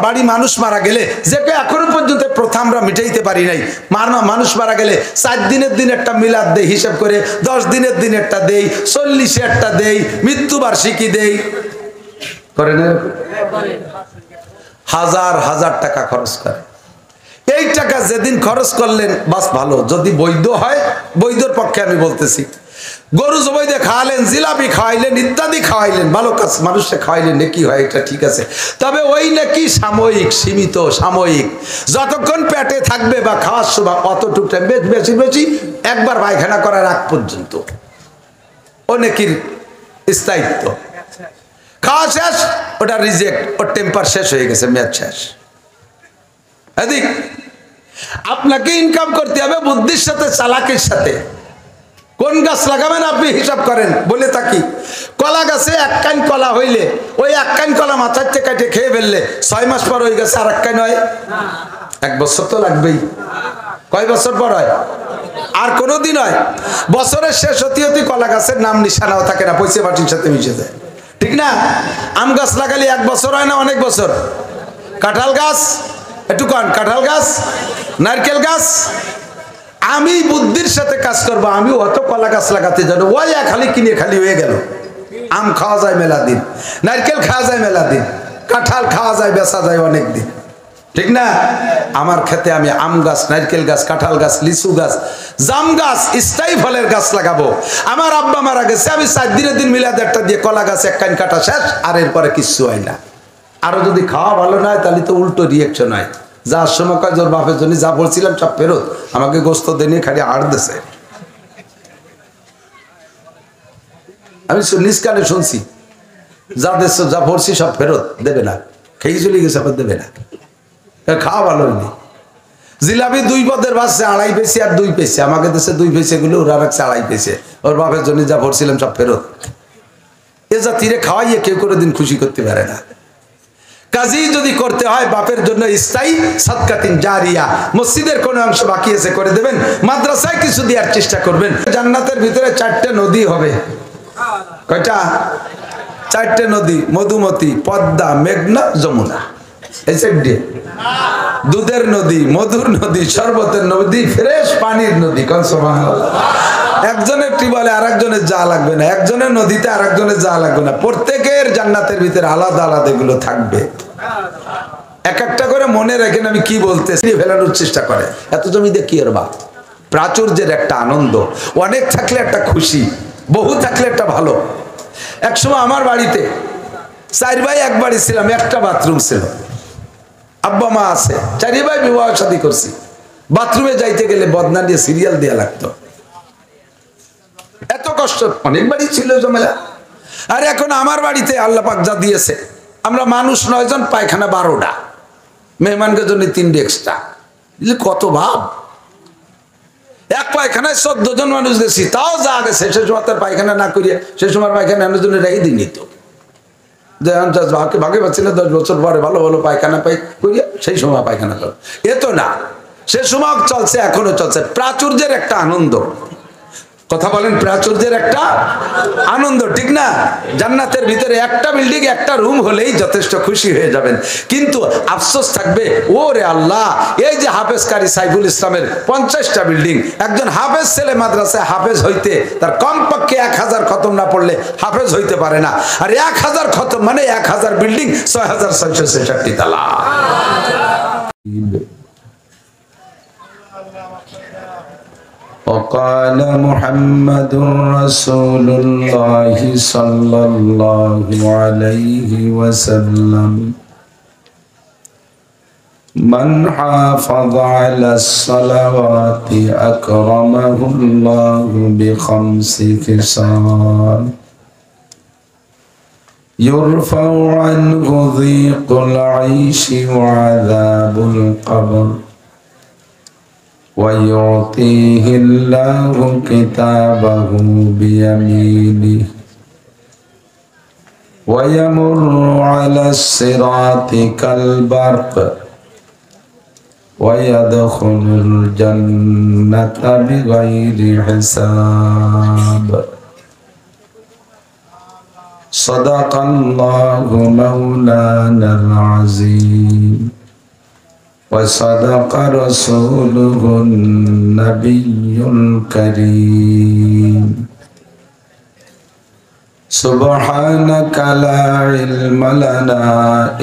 বাড়ি মানুষ মারা গেলে যে এখনো পর্যন্ত প্রথা আমরা মিটাইতে পারি নাই, মানুষ মারা গেলে 4 দিনের দিন একটা মিলাদ দেই হিসাব করে, 10 দিনের দিন একটা দেই, 40 একটা দেই, মৃত্যুবার্ষিকী দেই, করে না? হাজার হাজার টাকা খরচ করে। এই টাকা যেদিন খরচ করলেন বাস ভালো, যদি বৈধ হয়, বৈধর পক্ষে আমি বলতেছি, গরু জবাই দিয়ে খাওয়ালেন, জিলাপি খাওয়াইলেন, ইত্যাদি খাওয়াইলেন, ভালো কাজ, মানুষকে খাওয়াইলেন, নাকি হয়, এটা ঠিক আছে। তবে ওই নাকি সাময়িক, সীমিত, সাময়িক, যতক্ষণ পেটে থাকবে বা খাওয়ার সময় অতটুকু টাইম, বেশি বেশি একবার পায়খানা করার আগ পর্যন্ত ও নাকির স্থায়িত্ব। খাওয়া শেষ, ওটা রিজেক্ট, ওর টেম্পার শেষ হয়ে গেছে, মেয়াদ শেষ। এদিক আপনাকে ইনকাম করতে হবে বুদ্ধির সাথে, চালাকির সাথে। কোন গাছ লাগাবেন আপনি হিসাব করেন, বলে থাকি কলা গাছে 1 কান কলা হইলে ওই 1 কান কলা মাথার থেকে কাটে খেয়ে ফেললে 6 মাস পর ওই গাছে আর 1 কান হয়? 1 বছর তো লাগবেই। কয় বছর পর হয়? আর কোনোদিন হয়? বছরের শেষ হতে হতে কলা গাছের নাম নিশানাও থাকে না, পয়সা মাটির সাথে মিশে যায়, ঠিক না? আম গাছ লাগালে 1 বছর হয় না, অনেক বছর। কাঁঠাল গাছ, একটু কন, কাঁঠাল গাছ, নারকেল গাছ। আমি বুদ্ধির সাথে কাজ করবো, আমি অত কলা গাছ লাগাতে জানো, ওই খালি কিনে খালি হয়ে গেল। আম খাওয়া যায় মেলা দিন, নারকেল খাওয়া যায় মেলা দিন, কাঁঠাল খাওয়া যায়, বেচা যায় অনেক দিন, ঠিক না? আমার ক্ষেতে আমি আম গাছ, নারকেল গাছ, কাঁঠাল গাছ, লিচু গাছ, জাম গাছ, স্থায়ী ফলের গাছ লাগাবো। আমার আব্বা মারা গেছে, আমি 4 দিনের দিন মিলাদ একটা দিয়ে কলা গাছ 1 কান কাটা শেষ, আর এরপরে কিচ্ছু হয় না। আরো যদি খাওয়া ভালো না হয় তাহলে তো উল্টো রিয়েকশন হয়। যার সময় কাজ ওর বাপের জন্য যা বলছিলাম সব ফেরত, আমাকে গোস্ত দেনিয়ে খালি আড় দিছে। আমি নিজ কানে শুনছি, যা দেশ যা বলছি সব ফেরত দেবে না, খেয়ে চলে গেছে, আবার দেবে না। খাওয়া ভালো হয়নি। জিলাপি 2 পদের বাসছে 2.5 পয়সা আর 2 পয়সা, আমাকে দেশে 2 পয়সা গুলো ওরা রাখছে 2.5 পয়সা, ওর বাপের জন্য যা ভরছিলাম সব ফেরত। এ জাতিরে খাওয়াইয়ে কেউ কোনোদিন খুশি করতে পারে না। কাজী যদি করতে হয় বাপের জন্য স্থায়ী সাদকাতিন জারিয়া, মসজিদের কোন অংশ বাকি আছে করে দেবেন, মাদ্রাসায় কিছু দেওয়ার চেষ্টা করবেন। জান্নাতের ভিতরে 4টে নদী হবে। কয়টা? 4টে নদী, মধুমতি, পদ্মা, মেঘনা, যমুনা। এই 4টে দুধের নদী, মধুর নদী, শরবতের নদী, ফ্রেশ পানির নদী। কোন সুবহানাল্লাহ। একজনের টিউবওয়েলে আরেকজনের যা লাগবে না, একজনের নদীতে আরেকজনের যা লাগবে না, প্রত্যেকের জান্নাতের ভিতরে আলাদা আলাদা এগুলো থাকবে। এক একটা করে মনে রাখেন আমি কি বলতেছি, ফেলানোর চেষ্টা করে। এত জমিতে কি আর বা প্রাচুর্যের একটা আনন্দ, অনেক থাকলে একটা খুশি, বহু থাকলে একটা ভালো। এক সময় আমার বাড়িতে 4 ভাই এক বাড়ি ছিলাম, একটা বাথরুম ছিল, আব্বা মা আছে, 4 ভাই বিবাহ শাদী করছি। বাথরুমে যাইতে গেলে বদনা দিয়ে সিরিয়াল দেওয়া লাগতো, এত কষ্ট। অনেক বাড়ি ছিল জমেলা। আর এখন আমার বাড়িতে আল্লাহ পাক যা দিয়েছে, আমরা মানুষ 9 জন, পায়খানা 12টা, মেহমানকে জন্য 3টে এক্সট্রা। কত ভাব! এক পায়খানায় 14 জন মানুষ গেছি, তাও যা গেছে সে সময় তার পায়খানা না করিয়ে সে সময় পায়খানা আনার জন্য রেখে দিই নিত, যে ভাগে পাচ্ছি না 10 বছর পরে ভালো ভালো পায়খানা পাই করিয়া সেই সময় পায়খানা কর। এ তো না, সে সময় চলছে, এখনো চলছে। প্রাচুর্যের একটা আনন্দ, কথা বলেন, প্রাচুর্যের একটা আনন্দ, ঠিক না? জান্নাতের ভিতরে একটা বিল্ডিং, একটা রুম হলেই যথেষ্ট, খুশি হয়ে যাবেন। কিন্তু আফসোস থাকবে, ওরে আল্লাহ, এই যে হাফেজ কারি সাইফুল ইসলামের 50টা বিল্ডিং, একজন হাফেজ ছেলে মাদ্রাসায় হাফেজ হইতে তার কমপক্ষে 1000 খতম না পড়লে হাফেজ হইতে পারে না। আর 1000 খতম মানে 1000 বিল্ডিং, 6666 তালা। وقال محمد رسول الله صلى الله عليه وسلم من حافظ على الصلوات أكرمه الله ب5 خصال يرفع عنه ضيق العيش وعذاب القبر ويعطيه الله كتابه بيمينه ويمر على الصراط كالبرق ويدخل الجنة بغير حساب সাদাকাল্লাহু মাওলানাল আযীম ওয়া সাদাকা রাসূলুহুন নাবিয়্যুল কারীম সুবহানাকা লা ইলমা লানা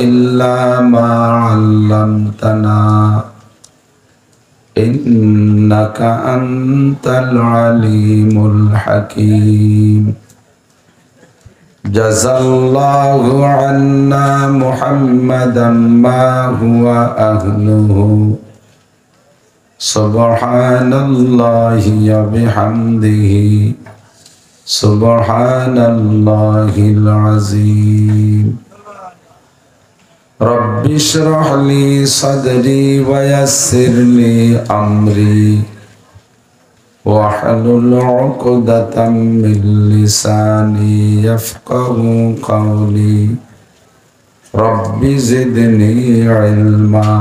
ইল্লা মা 'আল্লামতানা ইন্নাকা আনতাল আলীমুল হাকীম জাযাল্লাহু আন্না মুহাম্মাদাম মা হুয়া আহলুহু সুবহানাল্লাহি ওয়া বিহামদিহি সুবহানাল্লাহিল আযীম রব্বি ইশরাহ লি সাদরি ওয়া ইয়াসসির লি আমরি واحلل عقدة من لساني يفقهوا قولي رب زدني علما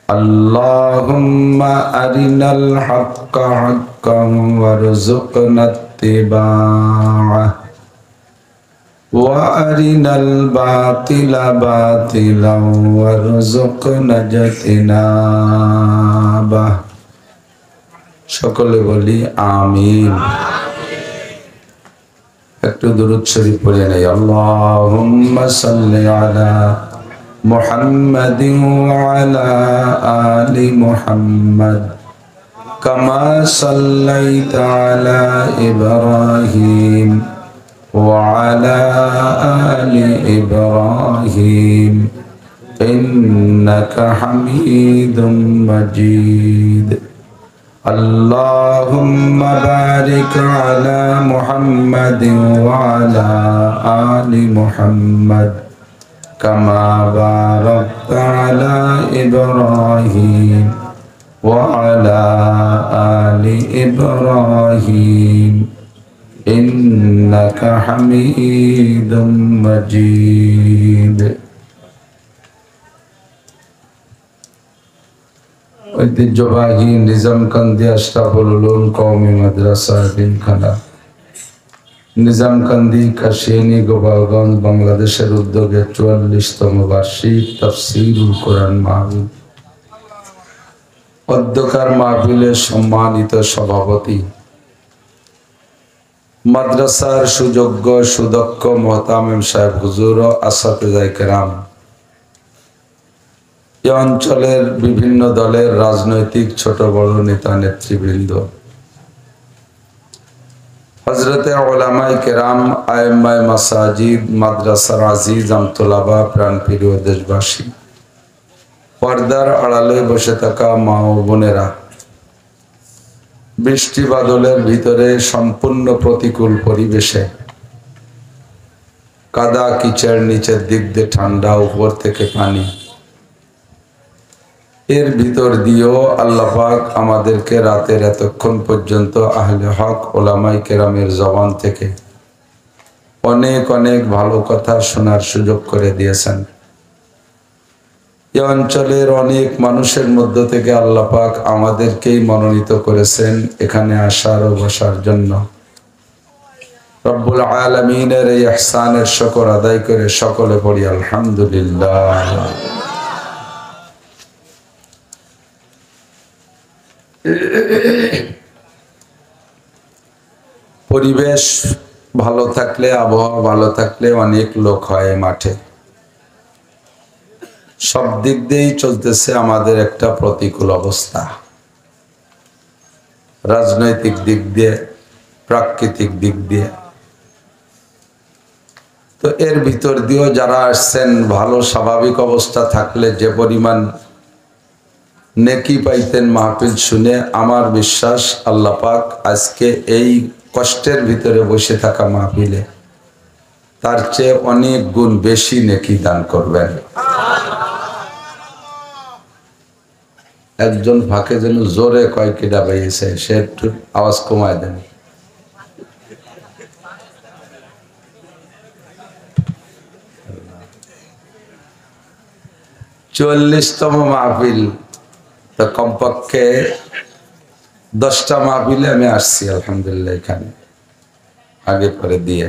اللهم أرنا الحق حقا وارزقنا اتباعه وأرنا الباطل باطلا وارزقنا اجتنابه সকলে বলি আমিন। একটু দুরূদ শরীফ পড়ে নেই। আল্লাহুম্মা সাল্লি আলা মুহাম্মাদিন ওয়া আলা আলি মুহাম্মাদ কামা সাল্লাইতা আলা ইব্রাহিম ওয়া আলা আলি ইব্রাহিম ইন্নাকা হামিদুম মাজিদ। اللهم بارك على محمد وعلى آل محمد كما باركت على إبراهيم وعلى آل إبراهيم إنك حميد مجيد। ঐতিহ্যবাহী নিজামকান্দি আশরাফুল উলুম কওমি মাদ্রাসা এতিমখানা নিজামকান্দি কাশিয়ানী গোপালগঞ্জ বাংলাদেশের উদ্যোগে ৪৪তম বার্ষিক তাফসীরুল কোরআন মাহফিল। অধ্যক্ষার মাহফিলের সম্মানিত সভাপতি মাদ্রাসার সুযোগ্য সুদক্ষ মোহতামিম সাহেব হুজুর ও আসাতিজায়ে কেরাম, এই অঞ্চলের বিভিন্ন দলের রাজনৈতিক ছোট বড় নেতা নেতৃবৃন্দ, হযরতে উলামায়ে কেরাম, আইম্মায়ে মাসাজিদ, মাদ্রাসার আজিজ আমতোলাবা, প্রাণপ্রিয় দেশবাসী, পর্দার আড়ালে বসে থাকা মা ও বোনেরা, বৃষ্টি বাদলের ভিতরে সম্পূর্ণ প্রতিকূল পরিবেশে কাদা কিচড়, নিচের দিক দিয়ে ঠান্ডা, উপর থেকে পানি, এর ভিতর দিয়েও আল্লাহ পাক আমাদেরকে রাতের এতক্ষণ পর্যন্ত আহলে হক উলামায়ে কেরামের জবান থেকে অনেক অনেক ভালো কথা শোনার সুযোগ করে দিয়েছেন। এই অঞ্চলের অনেক মানুষের মধ্য থেকে আল্লাহ পাক আমাদেরকেই মনোনীত করেছেন এখানে আসার ও বসার জন্য। রব্বুল আলামিনের এই ইহসানের শুকর আদায় করে সকলে পড়ি আলহামদুলিল্লাহ। পরিবেশ ভালো থাকলে, আবহাওয়া ভালো থাকলে অনেক লোক হয় মাঠে। সব দিক দিয়েই চলতেছে আমাদের একটা প্রতিকূল অবস্থা, রাজনৈতিক দিক দিয়ে, প্রাকৃতিক দিক দিয়ে। তো এর ভিতর দিয়েও যারা আসছেন, ভালো স্বাভাবিক অবস্থা থাকলে যে পরিমাণ নেকি পাইতেন মাহফিল শুনে, আমার বিশ্বাস আল্লাহ পাক আজকে এই কষ্টের ভিতরে বসে থাকা মাহফিলে তার চেয়ে অনেক গুণ বেশি নেকি দান করবেন। একজন ফাঁকে যেন জোরে কয়েকটা বাইছে, সে একটু আওয়াজ কমায় দেন। চল্লিশতম মাহফিল, তো কমপক্ষে 10টা মাহফিলে আমি আসছি আলহামদুলিল্লাহ। এখানে আগে পরে দিয়ে।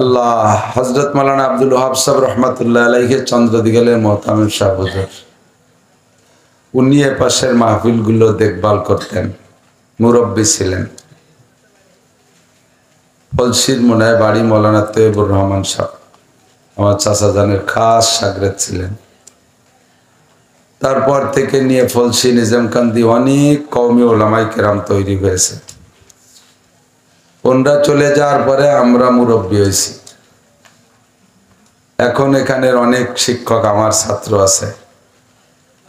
আল্লাহ হযরত মাওলানা আব্দুল ওয়াহাব সাহেব রহমাতুল্লাহ আলাইহি চন্দ্রদিগালের মোহতামিম শাহ হুজুর, উনি এ পাশের মাহফিলগুলো দেখভাল করতেন, মুরব্বী ছিলেন। পলসির মোনায় বাড়ি, মৌলানা তৈয়বুর রহমান সাহেব আমার চাচা জানের খাস শাগরেদ ছিলেন। তারপর থেকে নিয়ে ফলসি নিজামকান্দি অনেক কওমি ওলামায়ে কেরাম তৈরি হয়েছে। ওনরা চলে যাওয়ার পরে আমরা মুরব্বী হয়েছি। এখন এখানের অনেক শিক্ষক আমার ছাত্র আছে,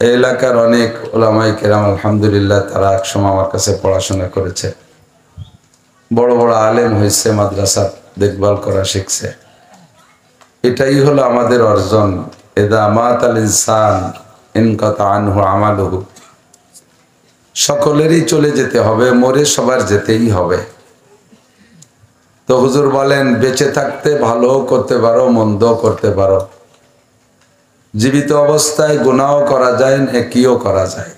এই এলাকার অনেক ওলামায়ে কেরাম আলহামদুলিল্লাহ তারা একসময় আমার কাছে পড়াশোনা করেছে, বড় বড় আলেম হয়েছে, মাদ্রাসা দেখভাল করা শিখছে। এটাই হলো আমাদের অর্জন। ইযা মাতাল ইনসান ইনকাতা আনহু আমালুহু, সকলেরই চলে যেতে হবে, মরে সবার যেতেই হবে। তো হুজুর বলেন বেঁচে থাকতে ভালো করতে পারো, মন্দ করতে পারো, জীবিত অবস্থায় গুনাহও করা যায়, নেকিও করা যায়।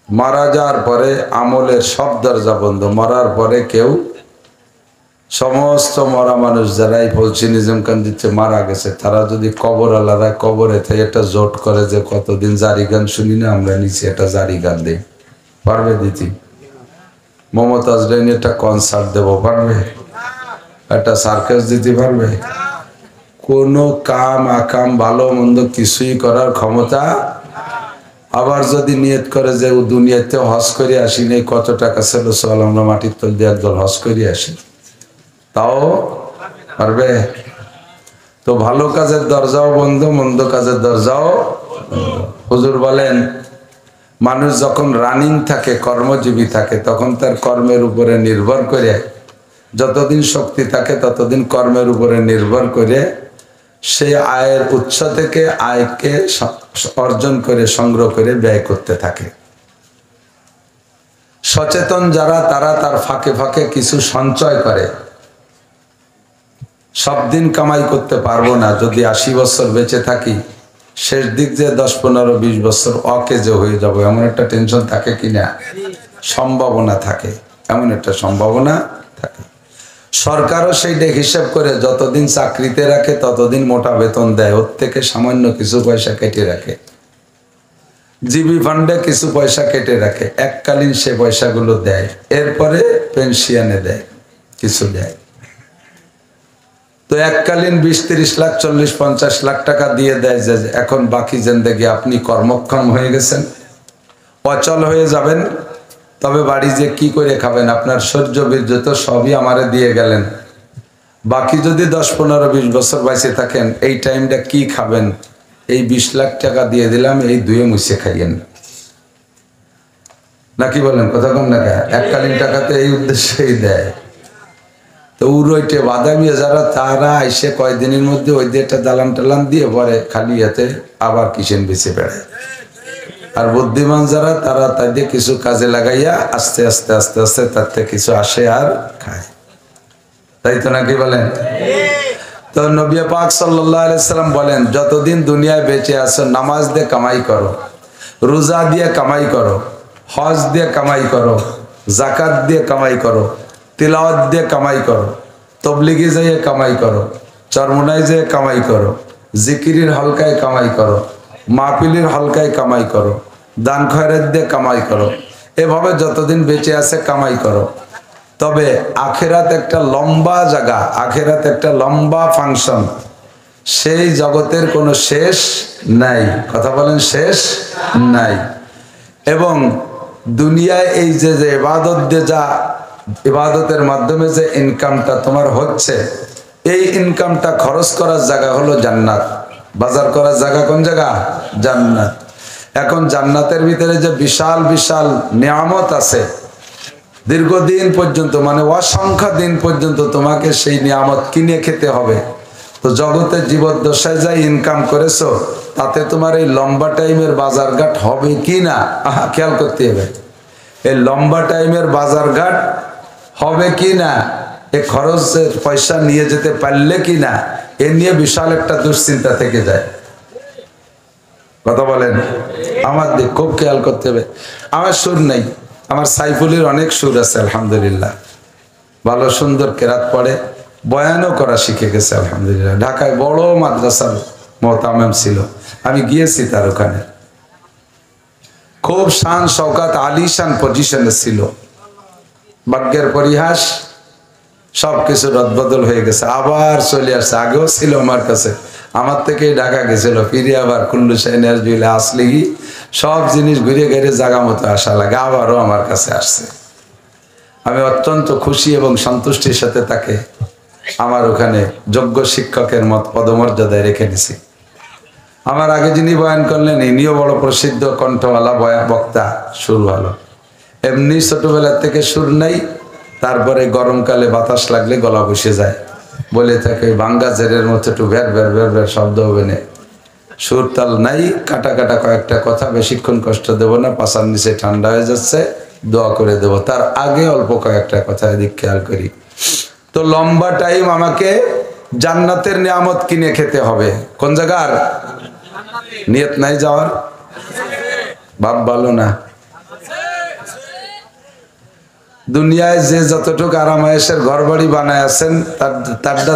মারা যাওয়ার পরে আমলের সব দরজা বন্ধ। মরার পরে কেউ, সমস্ত মরা মানুষ যারাই বলছি নিজামকান্দিতে মারা গেছে, তারা যদি কবর আলাদা কবরে থেকে একটা জোট করে যে কতদিন জারি গান শুনি না আমরা, নিচে একটা জারি গান দিই, পারবে দিতি? মমতাজ ডাইনি একটা কনসার্ট দেব, পারবে? একটা সার্কাস দিতে পারবে? কোনো কাম আকাম ভালো মন্দ কিছুই করার ক্ষমতা। আবার যদি নিয়ত করে যে ও দুনিয়াতে হজ করে আসি নেই, কত টাকা ছিল, চল আমরা মাটির তল দিয়ে একদল হজ করে আসি, তাও পারবে? তো ভালো কাজের দরজাও বন্ধ, মন্দ কাজের দরজাও। হুজুর বলেন মানুষ যখন রানিং থাকে, কর্মজীবী থাকে, তখন তার কর্মের উপরে নির্ভর করে, যতদিন শক্তি থাকে ততদিন কর্মের উপরে নির্ভর করে সে আয়ের উৎস থেকে আয়কে অর্জন করে সংগ্রহ করে ব্যয় করতে থাকে। সচেতন যারা, তারা তার ফাঁকে ফাঁকে কিছু সঞ্চয় করে। সব দিন কামাই করতে পারবো না, যদি 80 বছর বেঁচে থাকি, শেষ দিক যে 10, 15, 20 বছর অকেজে হয়ে যাবো, এমন একটা টেনশন থাকে কিনা? সম্ভাবনা থাকে, এমন একটা সম্ভাবনা থাকে। সরকারও সেইটা হিসাব করে যতদিন চাকরিতে রাখে ততদিন মোটা বেতন দেয়, ওর থেকে সামান্য কিছু পয়সা কেটে রাখে, জিবি ফান্ডে কিছু পয়সা কেটে রাখে, এককালীন সে পয়সাগুলো দেয়, এরপরে পেনশনে দেয়, কিছু দেয়। তো এককালীন 20, 30 লাখ, 40, 50 লাখ টাকা দিয়ে দেয় যে এখন বাকি জিন্দেগি আপনি কর্মক্ষম হয়ে গেছেন, অচল হয়ে যাবেন, তবে বাড়ি যে কি করে খাবেন, আপনার সহ্য বীর্য তো সবই আমারে দিয়ে গেলেন, বাকি যদি 10, 15, 20 বছর বেঁচে থাকেন, এই টাইমটা কি খাবেন? এই 20 লাখ টাকা দিয়ে দিলাম, এই ধুয়ে মুছে খাইয়েন, নাকি বলেন? কথা কম না? এককালীন টাকাতে এই উদ্দেশ্যেই দেয়। তো উড়ইটে বাদামিয়া যারা, তারা আইসে কয়েকদিনের মধ্যে ওই দিয়ে একটা দালান টালান দিয়ে পরে খালি হাতে আবার কিচেন বেঁচে বেড়ায়। আর বুদ্ধিমান যারা, তারা তাই দিয়ে কিছু কাজে লাগাইয়া আস্তে আস্তে আস্তে আস্তে তার থেকে কিছু আসে আর খায়, তাই তো নাকি বলেন? তো নবী পাক সাল্লাল্লাহু আলাইহি সাল্লাম বলেন যতদিন দুনিয়ায় বেঁচে আছো, নামাজ দিয়ে কামাই করো, রোজা দিয়ে কামাই করো, হজ দিয়ে কামাই করো, যাকাত দিয়ে কামাই করো, তিলাওয়াত দিয়ে কামাই করো, তবলিগে যাইয়ে কামাই করো, চরমোনায় যেয়ে কামাই করো, জিকিরের হলকায় কামাই করো, মাহফিলের হলকায় কামাই করো, দান খয়রাত দিয়ে কামাই করো, এভাবে যতদিন বেঁচে আছে কামাই করো। তবে আখেরাত একটা লম্বা জায়গা, আখেরাত একটা লম্বা ফাংশন, সেই জগতের কোনো শেষ নাই। কথা বলেন, শেষ নাই। এবং দুনিয়ায় এই যে যে ইবাদত দিয়ে, যা ইবাদতের মাধ্যমে যে ইনকামটা তোমার হচ্ছে, এই ইনকামটা খরচ করার জায়গা হলো জান্নাত, বাজার করার জায়গা কোন জায়গা? জান্নাত। এখন জান্নাতের ভিতরে যে বিশাল বিশাল নিয়ামত আছে, দীর্ঘদিন পর্যন্ত, মানে অসংখ্য দিন পর্যন্ত তোমাকে সেই নিয়ামত কিনে খেতে হবে। তো জগতে জীবদ্দশায় যাই ইনকাম করেছো, তাতে তোমার এই লম্বা টাইমের বাজারঘাট হবে কি না, খেয়াল করতে হবে। এই লম্বা টাইমের বাজারঘাট হবে কি না, এ খরচের পয়সা নিয়ে যেতে পারলে কি না, এ নিয়ে বিশাল একটা দুশ্চিন্তা থেকে যায়। কথা বলেন? আমার খুব খেয়াল করতে হবে। আমার সুর নেই, আমার সাইফুলের অনেক সুর আছে আলহামদুলিল্লাহ, ভালো সুন্দর কেরাত পড়ে, বয়ানও করা শিখে গেছে আলহামদুলিল্লাহ। ঢাকায় বড় মাদ্রাসার মোহতামেম ছিল, আমি গিয়েছি তার ওখানে। খুব শান শওকাত আলিশান পজিশনে ছিল। ভাগ্যের পরিহাস, সবকিছু রদবদল হয়ে গেছে, আবার চলে আসছে। আগেও ছিল আমার কাছে, আমার থেকেই ঢাকা গেছিল, ফিরে আবার কুল্লু শাহিন আসলে সব জিনিস ঘুরে ঘিরে জায়গা মতো আসা লাগে, আবারও আমার কাছে আসছে। আমি অত্যন্ত খুশি এবং সন্তুষ্টির সাথে তাকে আমার ওখানে যোগ্য শিক্ষকের মত পদমর্যাদায় রেখে দিছি। আমার আগে যিনি বয়ান করলেন ইনিও বড় প্রসিদ্ধ কণ্ঠওয়ালা বক্তা, সুর ভালো। এমনি ছোটবেলার থেকে সুর নাই, তারপরে গরমকালে বাতাস লাগলে গলা বসে যায়, বলে থাকে ভাঙ্গা জেরের মতো একটু ভ্যার ভ্যার ভ্যার ভ্যার শব্দ হবে না, সুর তাল নাই, কাটা কাটা কয়েকটা কথা, বেশিক্ষণ কষ্ট দেব না, পাশার নিচে ঠান্ডা হয়ে যাচ্ছে, দোয়া করে দেব। তার আগে অল্প কয়েকটা কথা এদিক খেয়াল করি। তো লম্বা টাইম আমাকে জান্নাতের নিয়ামত কিনে খেতে হবে। কোন জায়গার নিয়ত নাই যাওয়ার? ভাব ভালো না। দুনিয়ায় যে যতটুকু আরামায়েশের ঘর বাড়ি বানায় আছেন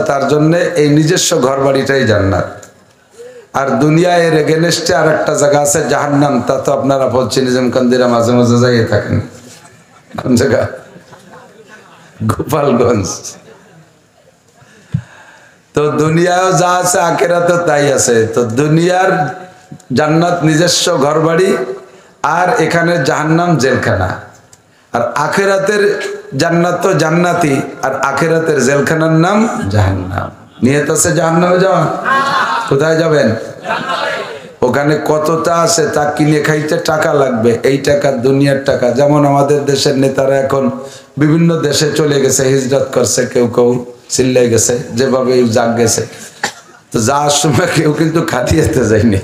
তার জন্য এই নিজস্ব ঘর বাড়িটাই জান্নাত। আর দুনিয়ায় এর এগেনস্টে আর একটা জায়গা আছে জাহান্নাম, তা তো আপনারা বলছেন নিজাম কান্দিরা মাঝে মাঝে যাইয়ে থাকেন। কোন জায়গা? গোপালগঞ্জ। তো দুনিয়ায় যা আছে আখিরাতে তাই আছে। তো দুনিয়ার জান্নাত নিজস্ব ঘর বাড়ি, আর এখানে জাহান্নাম জেলখানা। আর আখিরাতের জান্নাত তো জান্নাতি, আর আখিরাতের জেলখানার নাম জাহান্নাম। নিয়ত আছে জাহান্নামে যাওয়া? কোথায় যাবেন? ওখানে কতটা আছে তা কিনে খাইতে টাকা লাগবে, এই টাকা দুনিয়ার টাকা। যেমন আমাদের দেশের নেতারা এখন বিভিন্ন দেশে চলে গেছে, হিজরত করছে, কেউ কেউ চিল্লাই গেছে, যেভাবে জাগ গেছে। তো যাওয়ার সময় কেউ কিন্তু খাটিয়েতে যায়নি,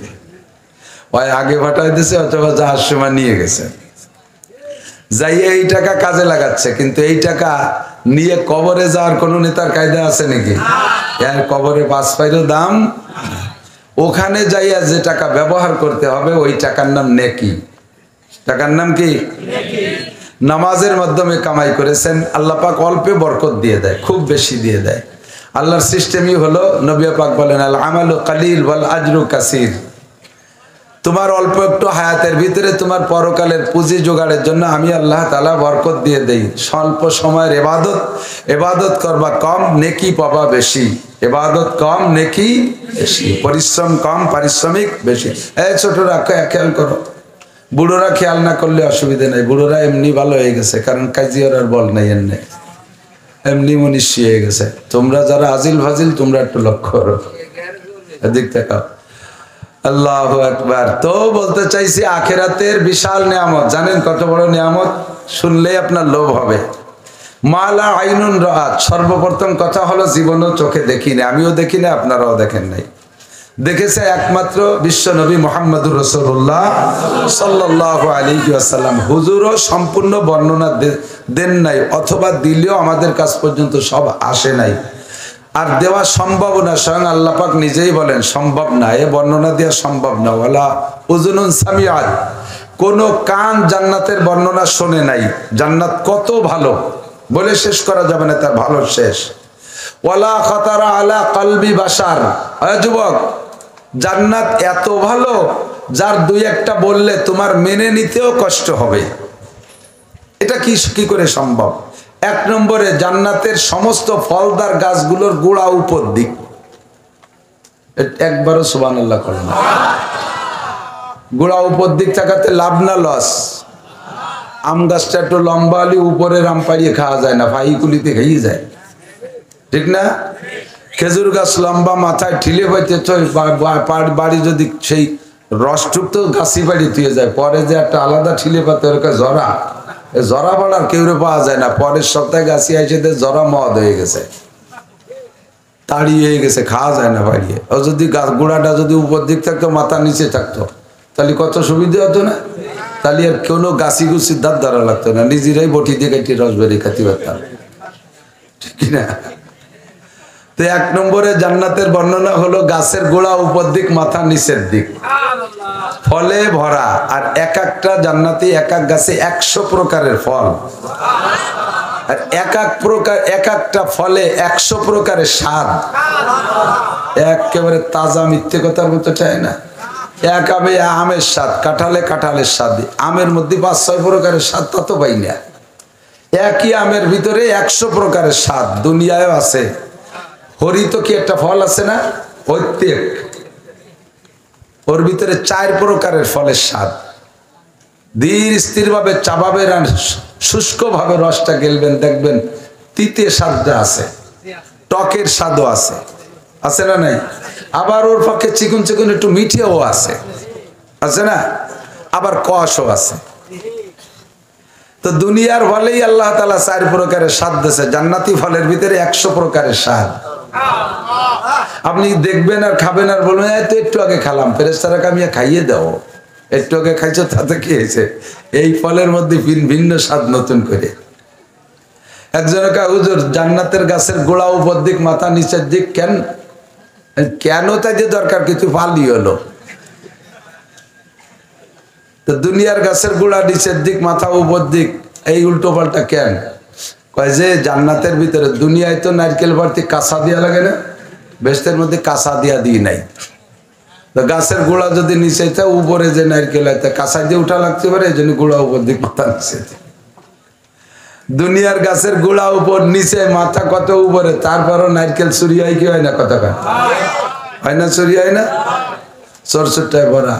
ওই আগে ভাটাই দিছে অথবা যাওয়ার সময় নিয়ে গেছে, যাইয়ে এই টাকা কাজে লাগাচ্ছে। কিন্তু এই টাকা নিয়ে কবরে যাওয়ার কোনো নেতার কায়দা আছে নাকি? এর কবরে 5 পাইরও দাম। ওখানে যাইয়া যে টাকা ব্যবহার করতে হবে ওই টাকার নাম নেকি। টাকার নাম কি? নামাজের মাধ্যমে কামাই করেছেন, আল্লাহ পাক অল্পে বরকত দিয়ে দেয়, খুব বেশি দিয়ে দেয়। আল্লাহর সিস্টেমই হলো, নবী পাক বলেন আল আমালু কালিল ওয়াল আজরু কাসির। তোমার অল্প একটু হায়াতের ভিতরে তোমার পরকালের পুঁজি জোগাড়ের জন্য আমি আল্লাহ তাআলা বরকত দিয়ে দেই। স্বল্প সময়ের ইবাদত করবা কম, নেকি পাবা বেশি। ইবাদত কম, নেকি বেশি। পরিশ্রম কম, পারিশ্রমিক বেশি। এই ছোটরা খেয়াল করো, বুড়োরা খেয়াল না করলে অসুবিধা নেই। বুড়োরা এমনি ভালো হয়ে গেছে, কারণ কাজিয়ার আর বল নাই, এমনি মনীষী হয়ে গেছে। তোমরা যারা আজিল ফাজিল তোমরা একটু লক্ষ্য করো, এদিক দেখাও। আল্লাহু আকবার। তো বলতে চাইছি আখিরাতের বিশাল নিয়ামত। জানেন কত বড় নিয়ামত? শুনলে আপনার লোভ হবে। মালা আইনুন রাআত। সর্বপ্রথম কথা হলো জীবনও চোখে দেখিনি, আমিও দেখি না, আপনারাও দেখেন নাই। দেখেছে একমাত্র বিশ্ব নবী মুহাম্মদুর রাসূলুল্লাহ সাল্লাল্লাহু আলাইহি ওয়াসাল্লাম। হুজুরও সম্পূর্ণ বর্ণনা দেন নাই, অথবা দিলেও আমাদের কাছ পর্যন্ত সব আসে নাই, আর দেওয়া সম্ভব না। স্বয়ং আল্লাহ পাক নিজেই বলেন সম্ভব না, এ বর্ণনা দেওয়া সম্ভব না। ওয়ালা উযুনুন সামিআত। কোন কান জান্নাতের বর্ণনা শোনে নাই। জান্নাত কত ভালো বলে শেষ করা যাবে না, তার ভালো শেষ। ওয়ালা খাতারা আলা কলবি বাশার। যুবক, জান্নাত এত ভালো যার দুই একটা বললে তোমার মেনে নিতেও কষ্ট হবে। এটা কি করে সম্ভব? 1 নম্বরে জান্নাতের সমস্ত ফলদার গাছগুলোর গোড়া উপর দিক। একবারও সুবহানাল্লাহ করেন না। গোড়া উপর দিক থাকাতে লাভ না লস? আম গাছটা একটু লম্বা হলে উপরের আম পাড়িয়ে খাওয়া যায় না, ফাইকুলিতে খেয়ে যায়, ঠিক না? খেজুর গাছ লম্বা, মাথায় ঠিলে পাইতে বাড়ি যদি সেই রসটুক তো গাছি বাড়ি তুই যায়, পরে যে একটা আলাদা ঠিলে পাতে ওরকে জরা, জরা পাড়ার কেউরে পাওয়া যায় না। পরের সপ্তাহে গাছি আইসে জরা মদ হয়ে গেছে, তাড়ি হয়ে গেছে, খাওয়া যায় না বাড়িয়ে। ও যদি গাছ গোড়াটা যদি উপর দিক থাকতো, মাথা নিচে থাকতো, তাহলে কত সুবিধা হতো না? তাহলে আর কোনো গাছি গুছির ধার ধরা লাগতো না, নিজেরাই বটি দিয়ে কেটে রস বেরিয়ে খাতে পারতাম, ঠিক না? তো 1 নম্বরে জান্নাতের বর্ণনা হলো গাছের গোড়া উপর দিক, মাথা নিচের দিক, ফলে ভরা। আর এক একটা জান্নাতি এক এক গাছে 100 প্রকারের ফল। আর এক একটা ফলে 100 প্রকারের স্বাদ। একেবারে তাজা, মিথ্যে কথার মতো চায় না। এক আমে আমের স্বাদ, কাঁঠালের স্বাদ, আমের মধ্যে 5-6 প্রকারের স্বাদ তত পাই না। একই আমের ভিতরে 100 প্রকারের স্বাদ দুনিয়ায় আছে। হরিত কি একটা ফল আছে না, প্রত্যেক ওর ভিতরে 4 প্রকারের ফলের স্বাদ। ধীর স্থির ভাবে চাবাবেন আর শুষ্ক ভাবে রসটা গেলবেন, দেখবেন তিতে স্বাদটা আছে, টকের স্বাদও আছে, আছে না নাই? আবার ওর পক্ষে চিকুন চিকুন একটু মিঠেও আছে, আছে না? আবার কষও আছে। তো দুনিয়ার ফলেই আল্লাহ তাআলা 4 প্রকারের স্বাদ দিয়েছে, জান্নাতি ফলের ভিতরে 100 প্রকারের স্বাদ। আপনি দেখবেন আর খাবেন আর বলবেন এই তো একটু আগে খেলাম, ফেরেশতারা আমি খাইয়ে দাও, একটু আগে খাইছো তাতে কি হয়েছে? এই ফলের মধ্যে ভিন্ন স্বাদ নতুন করে। একজন কা হুজুর জান্নাতের গাছের গোড়া উপর দিক মাথা নিচের দিক কেন তাই যে দরকার, কিছু ফালি হলো। তো দুনিয়ার গাছের গোড়া নিচের দিক মাথা উপর দিক, এই উল্টো পাল্টা কেন? কয় যে জান্নাতের ভিতরে, দুনিয়ায় তো নারকেল ভর্তি কাঁচা দিয়া লাগে না, বেহেশতের মধ্যে কাঁচা দিয়া দিই নাই। তো গাছের গোড়া যদি নিচে থাকে, উপরে যে নারকেল হয় তা কাঁচা দিয়ে উঠা লাগতে পারে, এই জন্য গোড়া উপর দিক মাথা নিচে। দুনিয়ার গাছের গোড়া উপর নিচে, মাথা কত উপরে, তারপরও নারকেল চুরি হয় কি হয় না? কথা হয় না? চুরি হয় না? চরচরটায় ভরা।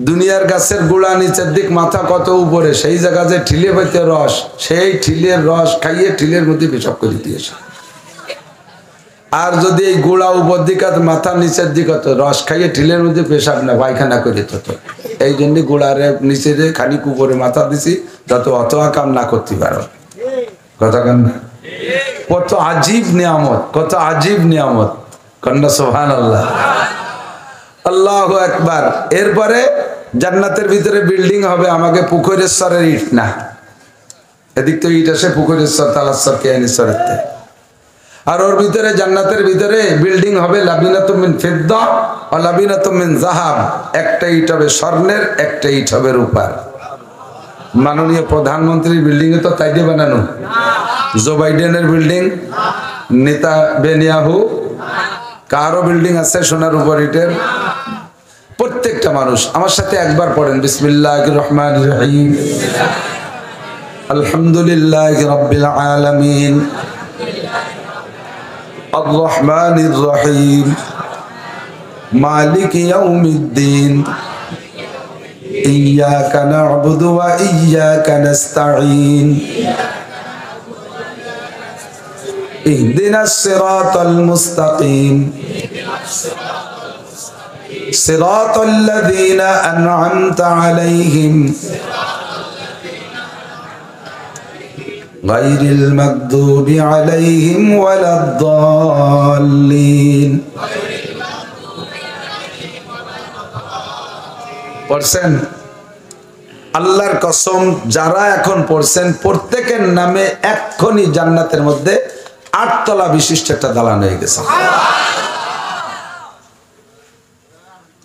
দুনিয়ার গাছের গোড়া নিচের দিক, মাথা কত উপরে, সেই জায়গা যে ঠিলে পাইতে রস, সেই ঠিলের রস খাইয়ে ঠিলের মধ্যে পেশাব করে দিয়েছে। আর যদি এই গোড়া উপর দিক আর মাথা নিচের দিক হতো, রস খাইয়ে ঠিলের মধ্যে পেশাব না পায়খানা করে দিত। এই জন্য গোড়ারে নিচে খানিক উপরে মাথা দিছি, যত অত কাম না করতে পারো। কথা কেন? কত আজীব নিয়ামত, কত আজীব নিয়ামত, কন্যা সুবহানাল্লাহ, আল্লাহু আকবার। এরপরে জান্নাতের ভিতরে বিল্ডিং হবে, আমাকে পুকুরের স্তরের ইট না, এদিক তো ইট আসে পুকুরের স্তর, তালাস্তর কেয়ানিস্তরের। আর ওর ভিতরে জান্নাতের ভিতরে বিল্ডিং হবে লাবিনাতুম মিন ফিদ্দা ওয়া লাবিনাতুম মিন যাহাব, একটা ইট হবে স্বর্ণের, একটা ইট হবে রূপার। মাননীয় প্রধানমন্ত্রীর বিল্ডিং এ তো তাই দিয়ে বানানো, জো বাইডেনের বিল্ডিং, নেতা বেনিয়াহু, কারো বিল্ডিং আছে সোনার উপর ইটের? প্রত্যেকটা মানুষ আমার সাথে একবার পড়েন, বিসমিল্লাহির রহমানির রহিম, আলহামদুলিল্লাহি রাব্বিল আলামিন, الرحمن الرحيم مالك يوم الدين إياك نعبد وإياك نستعين اهدنا الصراط المستقيم صراط الذين أنعمت عليهم غير المغضوب عليهم ولا الضالين। পড়ছেন? আল্লাহর কসম, যারা এখন পড়ছেন প্রত্যেকের নামে এক্ষুনি জান্নাতের মধ্যে 8 তলা বিশিষ্ট একটা দালান হয়ে গেছে।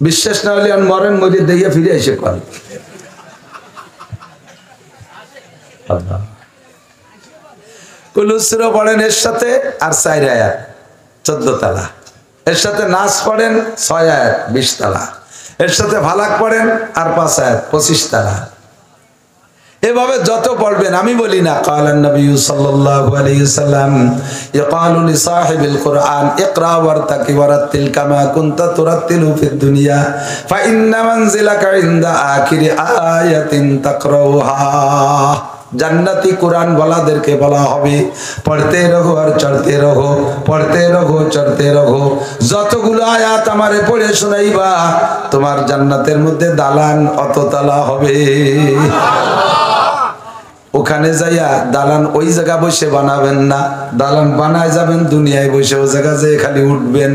বিশ্বাস না হলে মরেন, মরে দিয়ে ফিরে এসে পান। আল্লাহ কুলুসুর পড়েন এর সাথে, আর 4 আয়াত 14 তালা, এর সাথে নাস পড়েন 6 আয়াত 20 তালা, এর সাথে ফালাক পড়েন আর 5 আয়াত 25 তালা। এভাবে যত পড়বেন, আমি বলি না, কালান নবী সাল্লাল্লাহু আলাইহি ওয়াসাল্লাম ইয়াকালু লি সাহিবিল কুরআন ইকরা ওয়ারতাকি ওয়ারাতিল কামা কুনতা তুরাতিলু ফিদ দুনিয়া ফা ইন্না মানজিলাকা ইনদা আখিরি আয়াতিন তাকরাউহা। জান্নাতি কুরআন ওয়ালাদেরকে বলা হবে, পড়তে রহো আর চড়তে রহো, পড়তে রহো চড়তে রহো, যতগুলো আয়াত আমারে পড়ে শোনাইবা, তোমার জান্নাতের মধ্যে দালান অততলা হবে। ওখানে যাইয়া দালান ওই জায়গা বসে বানাবেন না, দালান বানায় যাবেন দুনিয়ায় বসে, ওই জায়গা যে খালি উঠবেন।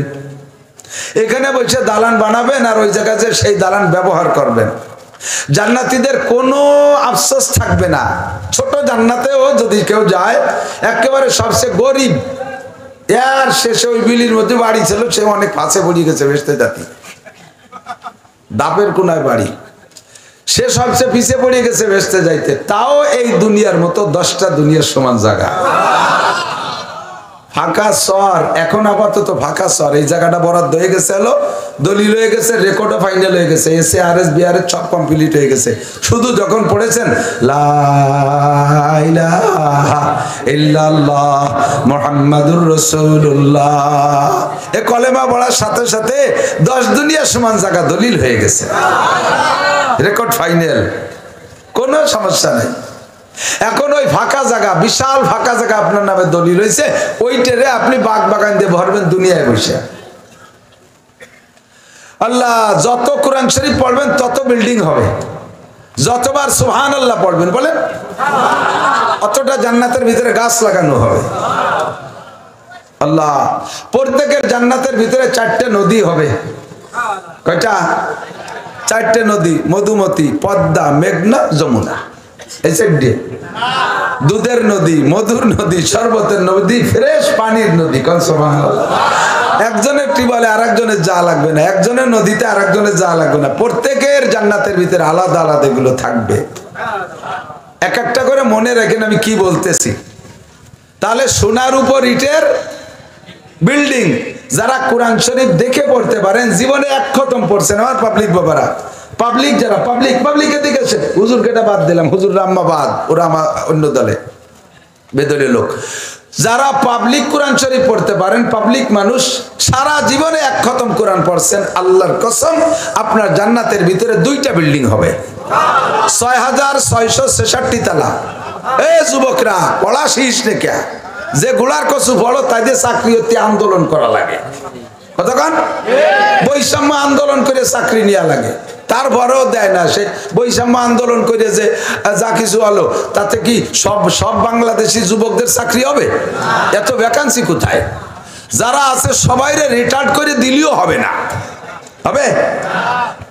এখানে বসে দালান বানাবেন আর ওই জায়গা যে সেই দালান ব্যবহার করবেন। জান্নাতীদের কোনো আফসোস থাকবে না। ছোট জান্নাতেও যদি কেউ যায়, একেবারে সবচেয়ে গরিব, এর শেষে ওই বিলির মধ্যে বাড়ি ছিল, সে অনেক পাশে পড়ে গেছে, বেহেশতে জাতি, দাপের কোনায় বাড়ি, সে সবচেয়ে পিছিয়ে পড়ে গেছে বেহেশতে যাইতে, তাও এই দুনিয়ার মতো 10টা দুনিয়ার সমান জায়গা। ফাঁকা সর, এখন আপাতত ফাঁকা সর। এই জায়গাটা বরাদ্দ হয়ে গেছে, হলো দলিল হয়ে গেছে, রেকর্ডও ফাইনাল হয়ে গেছে, SARS বিআরএস সব কমপ্লিট হয়ে গেছে। শুধু যখন পড়েছেন লা ইলাহা ইল্লাল্লাহ মুহাম্মাদুর রাসূলুল্লাহ, এ কলেমা পড়ার সাথে সাথে 10 দুনিয়ার সমান জায়গা দলিল হয়ে গেছে, রেকর্ড ফাইনাল, কোনো সমস্যা নেই। এখন ওই ফাঁকা জায়গা, বিশাল ফাঁকা জায়গা আপনার নামে দলিল হয়েছে, ওইটারে আপনি বাগ বাগান দিয়ে ভরবেন দুনিয়ায় বসে। আল্লাহ, যত কোরআন শরীফ পড়বেন তত বিল্ডিং হবে, যতবার সুবহানাল্লাহ পড়বেন বলেন অতটা জান্নাতের ভিতরে গাছ লাগানো হবে। আল্লাহ, প্রত্যেকের জান্নাতের ভিতরে 4টে নদী হবে। কয়টা? 4টে নদী, মধুমতি, পদ্মা, মেঘনা, যমুনা। এই সাইডে দুধের নদী, মধুর নদী, শরবতের নদী, ফ্রেশ পানির নদী। কোন সুবহানাল্লাহ। একজনের টিউবওয়েলে আরেকজনের যা লাগবে না, একজনের নদীতে আরেকজনের যা লাগবে না, প্রত্যেকের জান্নাতের ভিতরে আলাদা আলাদা এগুলো থাকবে। এক একটা করে মনে রাখেন আমি কি বলতেছি। তাহলে সোনার উপর ইটের বিল্ডিং। যারা কোরআন শরীফ দেখে পড়তে পারেন, জীবনে 1 খতম পড়ছেন আমার পাবলিক বাবারা, পাবলিক যারা পাবলিকে দেখেছে, হুজুর কেটা বাদ দিলাম, হুজুর রাম্মা বাদ, ওরা আমার অন্য দলে বেদলীয় লোক। যারা পাবলিক কোরআন শরীফ পড়তে পারেন, পাবলিক মানুষ, সারা জীবনে 1 খতম কোরআন পড়ছেন, আল্লাহর কসম আপনার জান্নাতের ভিতরে 2টা বিল্ডিং হবে, 6666 তালা। এ যুবকরা, পড়া শিস নে কে, যে গোলার কসু বড় তাদের চাকরি হতে আন্দোলন করা লাগে, কতক্ষণ বৈষম্য আন্দোলন করে চাকরি নেওয়া লাগে, তারপরেও দেয় না। সে বৈষম্য আন্দোলন করে যে যা কিছু হলো, তাতে কি সব বাংলাদেশি যুবকদের চাকরি হবে? এত ভ্যাকান্সি কোথায়? যারা আছে সবাইরে রিটায়ার্ড করে দিলেও হবে না, হবে?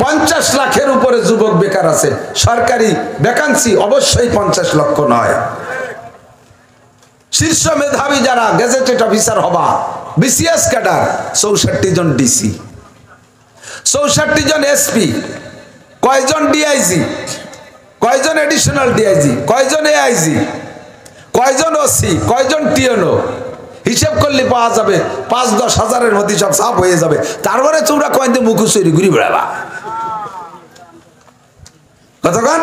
50 লাখের উপরে যুবক বেকার আছে, সরকারি ভ্যাকান্সি অবশ্যই 50 লক্ষ নয়। শীর্ষ মেধাবী যারা গেজেটেড অফিসার হবা, BCS ক্যাডার 64 জন ডিসি, 64 জন এসপি, কয়জন ডিআইজি, কয়জন এডিশনাল ডিআইজি, কয়জন এআইজি, কয়জন ওসি, কয়জন টিএনও, হিসেব করলে পাওয়া যাবে 5-10 হাজারের মধ্যে সব সাফ হয়ে যাবে। তারপরে তোমরা কয়েন দিয়ে মুখোশরি ঘুরি বেড়াবা, কতক্ষণ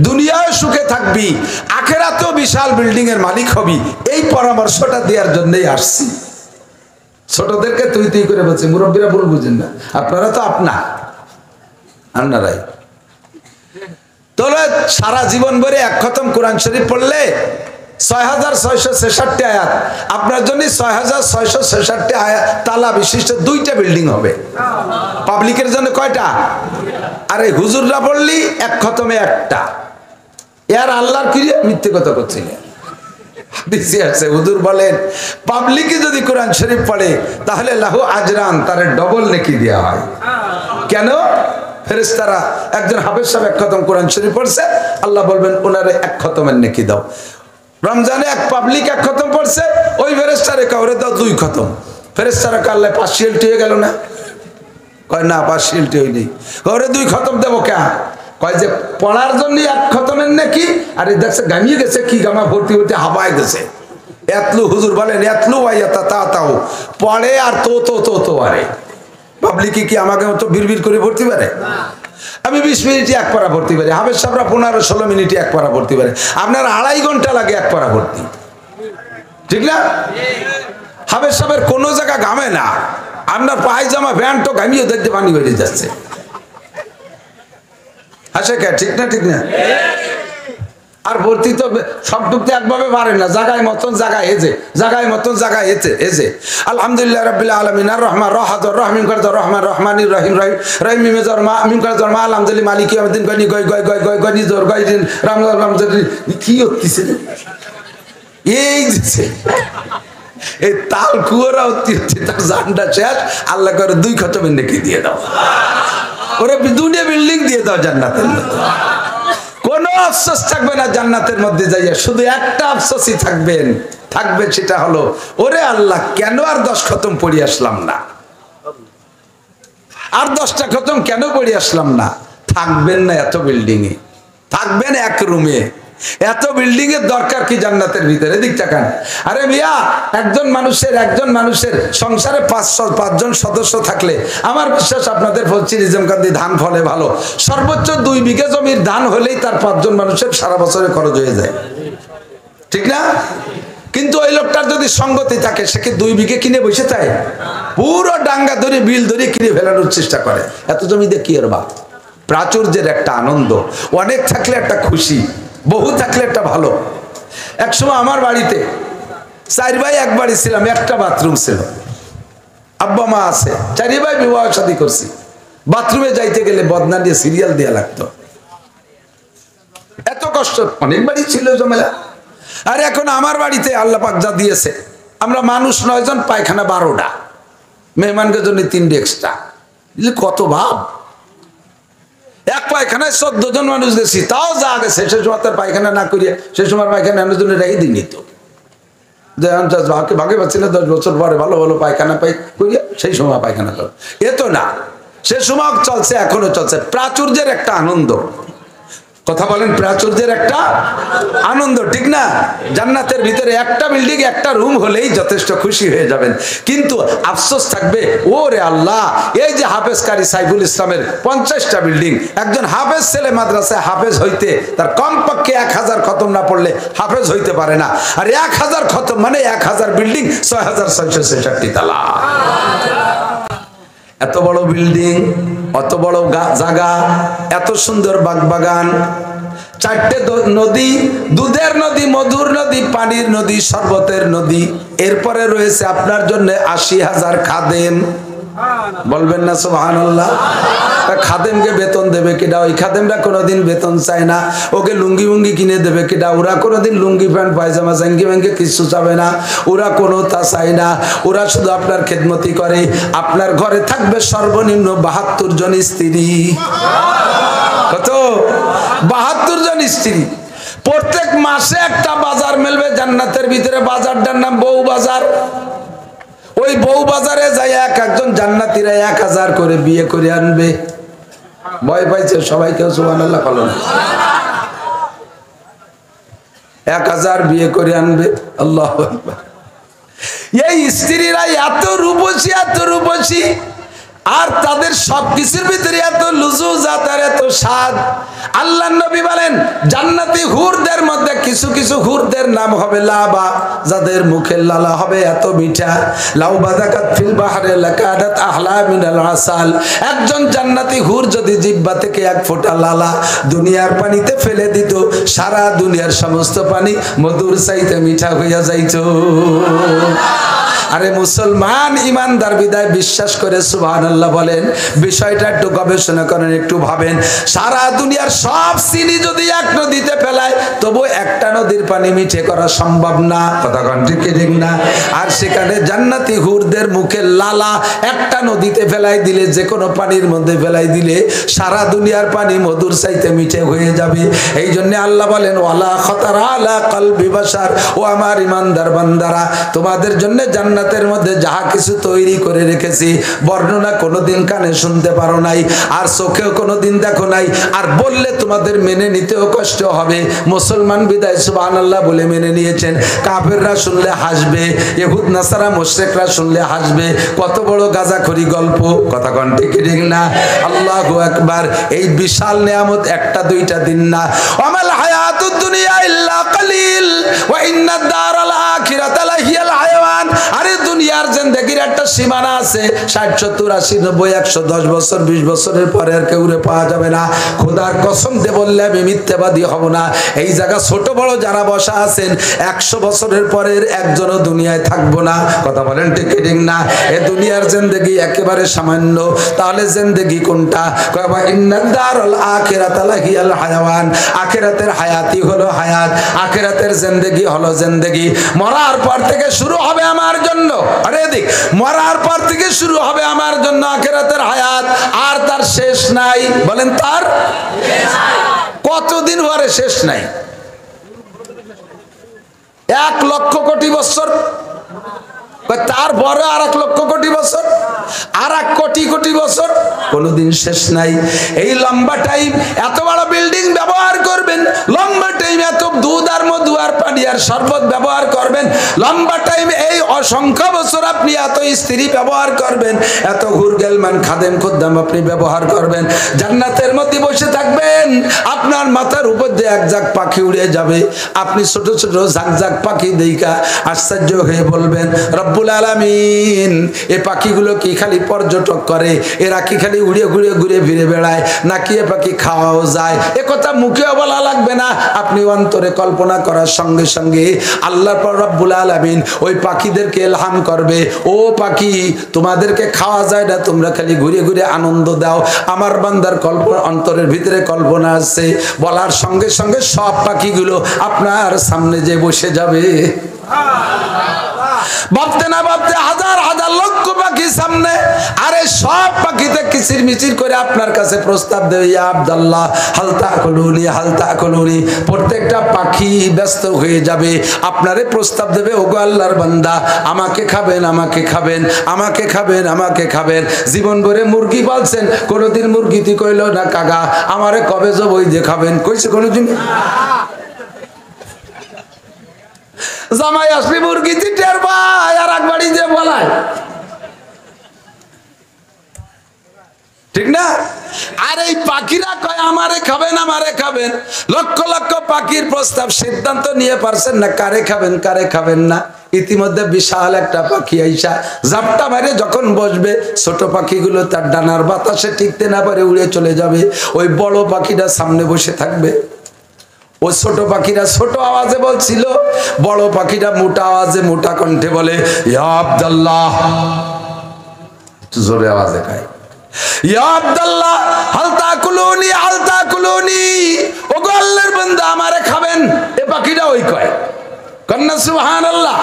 দুনিয়ায় সুখে থাকবি, আখেরাতেও বিশাল বিল্ডিং এর মালিক হবি। এই পরামর্শটা দেওয়ার জন্যই আসছি। ছোটদেরকে তুই তুই করে বলছি, মুরব্বীরা ভুল বুঝেন না, আপনারা তো আপনারাই। তাহলে সারা জীবন ভরে 1 খতম কোরআন শরীফ পড়লে 6666 আয়াত, আপনার জন্য 6666 আয়াত তালা বিশিষ্ট 2টা বিল্ডিং হবে। পাবলিকের জন্য কয়টা? আরে হুজুররা পড়লি 1 খতমে 1টা। এর আল্লাহর কি মিথ্যে কথা করছিলেন? হাদিসে আছে, হুজুর বলেন পাবলিকে যদি কোরআন শরীফ পড়ে তাহলে লাহু আজরান, তার ডবল নেকি দেওয়া হয়। কেন? ফেরেশতারা, একজন হাফেজ সাহেব 1 খতম কোরআন শরীফ পড়ছে, আল্লাহ বলবেন ওনারে 1 খতমের নেকি দাও। রমজানে এক পাবলিক 1 খতম পড়ছে, ওই ফেরেশতারে কাউরে দাও 2 খতম। ফেরেশতারা কাল্লা পার্সিয়ালিটি হয়ে গেল না? কয় না, পার্সিয়ালিটি হয়নি। কাউরে 2 খতম দেবো কে? কয় যে পড়ার জন্য 1 খতমের নাকি, আর দেখছে গামিয়ে গেছে, কি গামা ভর্তি হতে হাবায় গেছে। এতলু হুজুর বলেন এতলু আইয়াতা তাও পড়ে আর তো আরে পাবলিকে কি আমাকে মতো বিড়বিড় করে ভর্তি পারে? আমি 20 মিনিটে 1 পারা ভর্তি পারি, হাফেজ সাহেবরা 15-16 মিনিটে 1 পারা ভর্তি পারে, আপনার 2.5 ঘন্টা লাগে 1 পারা ভর্তি, ঠিক না? হাফেজ সাহেবের কোনো জায়গা ঘামে না, আপনার পায়জামা প্যান্ট ঘামিয়ে দেখতে পানি বেরিয়ে যাচ্ছে। আসে কে? ঠিক না? ঠিক না? আর ভর্তি তো সব ডুবতে একভাবে পারে না, জায়গায় মতন জায়গায় এজে, জায়গায় মতন জায়গায় এজে। আলহামদুলিল্লাহ রাব্বিল আলামিন আর রহমান রাহাদুর রহিম করদর রহমান রহমানির রহিম রহিম মেজর মা মিম করদর মা আলহামদুলিল্লাহ মালিকি ইয়াউমিদ্দিন গনি গয় গয় গয় গয় গনি জোর গয় দিন রাম রাম কি হচ্ছে এই যে এই তাল কুয়ারা হচ্ছে, তার জানটা শেষ, আল্লাহ করে 2 খতমের নেকি দিয়ে দাও, ওরে 2টা বিল্ডিং দিয়ে দাও জান্নাতের মধ্যে। কোনো আফসোস থাকবে না জান্নাতের মধ্যে যাইয়া, শুধু একটা আফসোসই থাকবে, সেটা হলো ওরে আল্লাহ কেন আর 10 খতম পড়ি আসলাম না, আর 10টা খতম কেন পড়ি আসলাম না। থাকবেন না এত বিল্ডিং এ, থাকবেন এক রুমে। এত বিল্ডিং এর দরকার কি জান্নাতের ভিতরে? দিক তাকান। আরে মিয়া, একজন মানুষের সংসারে পাঁচজন সদস্য থাকলে আমার বিশ্বাস আপনাদের বলছি নিজামকান্দি ধান ফলে ভালো, সর্বোচ্চ 2 বিঘা জমির ধান হলেই তার 5জন মানুষের সারা বছরে খরচ হয়ে যায়, ঠিক না? কিন্তু ওই লোকটার যদি সঙ্গতি থাকে, সে কি 2 বিঘে কিনে বসে থাকে? পুরো ডাঙ্গা ধরে বিল ধরে কিনে ফেলানোর চেষ্টা করে। এত জমি দিয়ে কি এর বাপ? প্রাচুর্যের একটা আনন্দ, অনেক থাকলে একটা খুশি, বহু থাকলে একটা ভালো। একসময় আমার বাড়িতে 4 ভাই এক বাড়ি ছিলাম, একটা বাথরুম ছিল, আব্বা মা আছে, 4 ভাই বিবাহ শাদী করছি। বাথরুমে যাইতে গেলে বদনা দিয়ে সিরিয়াল দেওয়া লাগতো, এত কষ্ট। অনেক বাড়ি ছিল জমেলা। আর এখন আমার বাড়িতে আল্লাহ পাক যা দিয়েছে, আমরা মানুষ 9 জন, পায়খানা 12টা, মেহমানকে জন্য 3টে এক্সট্রা। কত ভাব! এক পায়খানায় 14 জন মানুষ গেছি, তাও যা গেছে সে সময় তার পায়খানা না করিয়া সে সময় পায়খানা আনার জন্য রেখে দিন নিত, যে ভাগে পাচ্ছি না 10 বছর পরে ভালো ভালো পায়খানা পাই করিয়া সেই সময় পায়খানা কর। এ তো না, সে সময় চলছে, এখনো চলছে। প্রাচুর্যের একটা আনন্দ, কথা বলেন, প্রাচুর্যের একটা আনন্দ, ঠিক না? জান্নাতের ভিতরে একটা বিল্ডিং, একটা রুম হলেই যথেষ্ট, খুশি হয়ে যাবেন। কিন্তু আফসোস থাকবে, ওরে আল্লাহ, এই যে হাফেজ কারি সাইফুল ইসলামের 50টা বিল্ডিং, একজন হাফেজ ছেলে মাদ্রাসায় হাফেজ হইতে তার কমপক্ষে 1000 খতম না পড়লে হাফেজ হইতে পারে না। আর 1000 খতম মানে 1000 বিল্ডিং, 6666 তালা। এত বড় বিল্ডিং, অত বড় জায়গা, এত সুন্দর বাগবাগান, 4টে নদী, দুধের নদী, মধুর নদী, পানির নদী, শরবতের নদী। এরপরে রয়েছে আপনার জন্য 80,000 খাদেম। বলবেন না সুবহানাল্লাহ? খাদেমকে বেতন দেবে কিনা? ওই খাদেমরা কোনোদিন বেতন চায় না। ওকে লুঙ্গি মুঙ্গি কিনে দেবে কিনা? ওরা কোনোদিন লুঙ্গি প্যান্ট পায়জামা জাঙ্গি ব্যাঙ্গে কিছু চাবে না, ওরা কোনো তা চায় না। ওরা শুধু আপনার খেদমতি করে। আপনার ঘরে থাকবে সর্বনিম্ন 72 জন স্ত্রী। কত? 72 জন স্ত্রী। প্রত্যেক মাসে একটা বাজার মেলবে জান্নাতের ভিতরে, বাজারটার নাম বউ বাজার। ওই বউ বাজারে যাই একজন জান্নাতীরা 1000 করে বিয়ে করে আনবে। ভয় পাইছে সবাই, কেউ সুবহানাল্লাহ বলো না। 1000 বিয়ে করে আনবে, আল্লাহু আকবার। এই স্ত্রীরা এত রূপসী, এত রূপসী, আর তাদের সবকিছুর ভিতরে এত লুজুজাত আর এত স্বাদ। আল্লাহর নবী বলেন, জান্নাতি হুরদের মধ্যে কিছু কিছু হুরদের নাম হবে লাবা, যাদের মুখের লালা হবে এত মিঠা। লাউ বাযাকাত ফিল বাহরে লাকাদাত আহলা মিনাল আসাল। একজন জান্নাতি হুর যদি জিহ্বা থেকে 1 ফোঁটা লালা দুনিয়ার পানিতে ফেলে দিত, সারা দুনিয়ার সমস্ত পানি মধুর চাইতে মিঠা হইয়া যাইত। আরে মুসলমান ইমানদার বিদায় বিশ্বাস করে সুবহানাল্লাহ বলেন। বিষয়টা একটু গবেষণা করেন, একটু ভাবেন। সারা দুনিয়ার সব চিনি যদি এক নদীতে ফেলায়, তবু একটা নদীর পানি মিঠে করা সম্ভব না। কথা কোন ঠিক না? আর সেখানে জান্নাতি হুরদের মুখে লালা একটা নদীতে ফেলাই দিলে, যে কোনো পানির মধ্যে ফেলাই দিলে সারা দুনিয়ার পানি মধুর চাইতে মিঠে হয়ে যাবে। এই জন্য আল্লাহ বলেন, ওয়ালা খাতারা আলা কলবি বাশার। ও আমার ইমানদার বান্দারা, তোমাদের জন্য জান্নাতের মধ্যে যাহা কিছু তৈরি করে রেখেছি, বর্ণনা কোনোদিন কানে শুনতে পারো নাই, আর চোখেও কোনোদিন দেখো নাই, আর বললে তোমাদের মেনে নিতেও কষ্ট হবে। মুসলমান বিদায় সুবহানাল্লাহ বলে মেনে নিয়েছেন। কাফেররা শুনলে হাসবে, ইহুদ নাসারা মুশরিকরা শুনলে হাসবে। কত বড় গাঁজাখড়ি গল্প, কথা কোন ঠিক না? আল্লাহু আকবার। এই বিশাল নিয়ামত একটা দুইটা দিন না। আমাল হায়াতুদ দুনিয়া ইল্লা কালিল ওয়া ইন্নাদ দারাল আখিরাতা লাহিয়াল হায়াওয়ান। আরে দুনিয়ার জিন্দেগির একটা সীমানা আছে, 60 70 80 90 110 বছর 20 বছরের পরে আর কেউ পাওয়া যাবে না। খোদার কসম দিয়ে বললে আমি মিথ্যাবাদী হব না। এই জায়গা ছোট বড় যারা বসা আছেন, 100 বছরের পরের একজনও দুনিয়ায় থাকবো না। কথা বলেন ঠিক না? এ দুনিয়ার জিন্দেগি একেবারে সামান্য। তাহলে জিন্দেগি কোনটা? কয়বা ইন্নাদ দারুল আখিরাতা লাহিয়াল হায়াওয়ান। আখিরাতের হায়াতি হলো হায়াত, আখিরাতের জিন্দেগি হলো জিন্দেগি। মরার পর থেকে শুরু হবে আমার জন্য, আরে দেখ, মরার পর থেকে শুরু হবে আমার জন্য আখিরাতের হায়াত, আর তার শেষ নাই। বলেন তার কতদিন পরে শেষ নাই? 1 লক্ষ কোটি বছর, তার বড় আর 1 লক্ষ কোটি বছর, আর 1 কোটি কোটি বছর, কোনোদিন শেষ নাই। এই লম্বা টাইম এত বড় বিল্ডিং ব্যবহার করবেন, লম্বা টাইম এত দুধ আর মধু আর পানি আর শরবত ব্যবহার করবেন, লম্বা টাইম এই অসংখ্য বছর আপনি এত স্ত্রী ব্যবহার করবেন, এত হুরগেলমান খাদেম খুদ্দাম আপনি ব্যবহার করবেন। জান্নাতের মধ্যে বসে থাকবেন, আপনার মাথার উপর দিয়ে এক ঝাঁক পাখি উড়ে যাবে, আপনি ছোট ছোট ঝাঁক পাখি দেখা আশ্চর্য হয়ে বলবেন রব্বুল আলামিন, এই পাখিগুলো কি খালি পর্যটক করে, এরা কি খালি উড়ে ঘুরে ঘুরে ফিরে বেড়ায়, নাকি এ পাখি খাওয়াও যায়? এ কথা মুখেও বলা লাগবে না, আপনি অন্তরে কল্পনা করার সঙ্গে সঙ্গে আল্লাহর পর রব্বুল আলামিন ওই পাখিদেরকে ইলহাম করবে, ও পাখি তোমাদেরকে খাওয়া যায় না, তোমরা খালি ঘুরে ঘুরে আনন্দ দাও। আমার বান্দার কল্পনা, অন্তরের ভিতরে কল্পনা আছে, বলার সঙ্গে সঙ্গে সব পাখিগুলো আপনার সামনে যে বসে যাবে। ভাবতে না ভাবতে হাজার হাজার লক্ষ পাখি সামনে, আরে সব পাখিতে কিচির মিচির করে আপনার কাছে প্রস্তাব দেবে, ইয়া আব্দুল্লাহ হালতা কলুনি হালতা কলুনি। প্রত্যেকটা পাখি ব্যস্ত হয়ে যাবে, আপনারে প্রস্তাব দেবে, ওগো আল্লাহর বান্দা আমাকে খাবেন, আমাকে খাবেন, আমাকে খাবেন, আমাকে খাবেন। জীবন ভরে মুরগি পালছেন, কোনোদিন মুরগিটি কইল না কাকা আমারে কবে জবই দিয়ে খাবেন, কইছে কোনোদিন? জামাই আসলে মুরগি টের পায় আর এক বাড়ি দিয়ে বলায়, ঠিক না? আর এই পাখিরা কয় আমারে খাবেন, আমারে খাবেন। লক্ষ লক্ষ পাখির প্রস্তাব, সিদ্ধান্ত নিয়ে পারছেন না কারে খাবেন কারে খাবেন না। ইতিমধ্যে বিশাল একটা পাখি আইসা জাপটা মারে যখন বসবে, ছোট পাখিগুলো তার ডানার বাতাসে টিকতে না পারে উড়ে চলে যাবে, ওই বড় পাখিটা সামনে বসে থাকবে। ও ছোট পাখিরা ছোট আওয়াজে বলছিল, বড় পাখিরা মোটা আওয়াজে মোটা কণ্ঠে বলে ইয়া আব্দুল্লাহ, জোরে আওয়াজে খায়, ইয়া আব্দুল্লাহ হাল তাকুলুনি হাল তাকুলুনি, ওগো আল্লাহর বান্দা আমারে খাবেন। এ পাখিটা ওই কয়, কন্না সুবহানাল্লাহ।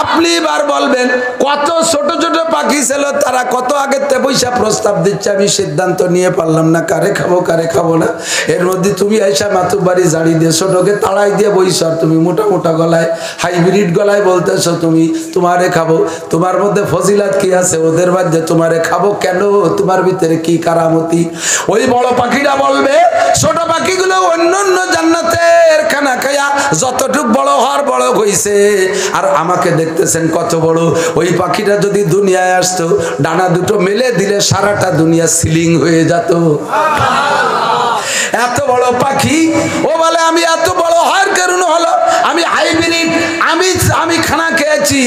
আপনি এবার বলবেন কত ছোট ছোট পাখি ছিল, তারা কত আগের থেকে পয়সা প্রস্তাব দিচ্ছে, আমি সিদ্ধান্ত নিয়ে পারলাম না কারে খাবো কারে খাবো না। এর মধ্যে তুমি আইসা মাতুব বাড়ি জাড়ি দিয়ে ছোটকে তাড়াই দিয়ে বইস, আর তুমি মোটা মোটা গলায় হাইব্রিড গলায় বলতেছো তুমি তোমারে খাবো। তোমার মধ্যে ফজিলাত কি আছে, ওদের মধ্যে তোমারে খাবো কেন, তোমার ভিতরে কি কারামতি? ওই বড় পাখিটা বলবে ছোট পাখিগুলো অন্য অন্য জান্নাতের খানা খায়া যতটুক বড় হওয়ার বড় হইছে, আর আমাকে দেখতেছেন কত বড়। ওই পাখিটা যদি দুনিয়ায় আসতো, ডানা দুটো মেলে দিলে সারাটা দুনিয়া সিলিং হয়ে যেত। এত বড় পাখি, ও বলে আমি এত বড় হওয়ার কারণ হলো আমি হাইব্রিড, আমি খানা খেয়েছি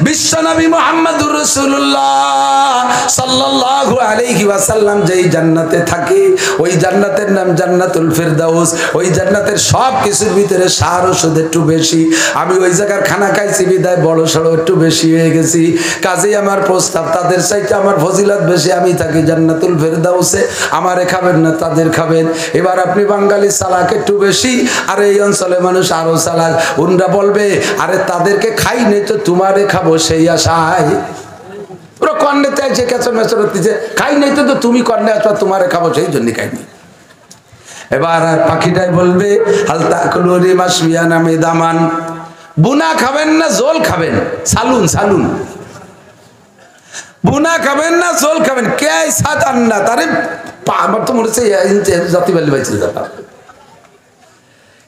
বিশ্বনবী মুহাম্মদুর রাসূলুল্লাহ সাল্লাল্লাহু আলাইহি ওয়াসাল্লাম যেই জান্নাতে থাকে, ওই জান্নাতের নাম জান্নাতুল ফিরদাউস। ওই জান্নাতের সব কিছুর ভিতরে সার ওষুধ একটু বেশি, আমি ওই জায়গার খানা খাইছি বিদায় বড় সড়ো একটু বেশি হয়ে গেছি, কাজেই আমার প্রস্তাব তাদের চাইতে আমার ফজিলত বেশি, আমি থাকি জান্নাতুল ফিরদাউসে, আমারে খাবেন না তাদের খাবেন। এবার আপনি বাঙালি চালাক একটু বেশি, আর এই অঞ্চলে মানুষ আরো চালাক, উনরা বলবে আরে তাদেরকে খাই নেই তো তোমারে খাবো সেই আশায়, ওরা কর্ণেতে আছে কেচর মেচর হচ্ছে, খাই নাই তো তুমি কর্ণে আসবা তোমারে খাবো সেই জন্য খাইনি। এবার পাখিটাই বলবে হালতা কলুরি মাসমিয়া নামে দামান, বুনা খাবেন না জল খাবেন, সালুন সালুন, বুনা খাবেন না জল খাবেন, কে সাত আন্না তারে আমার তো মনে হচ্ছে জাতি বালি বাইছিল।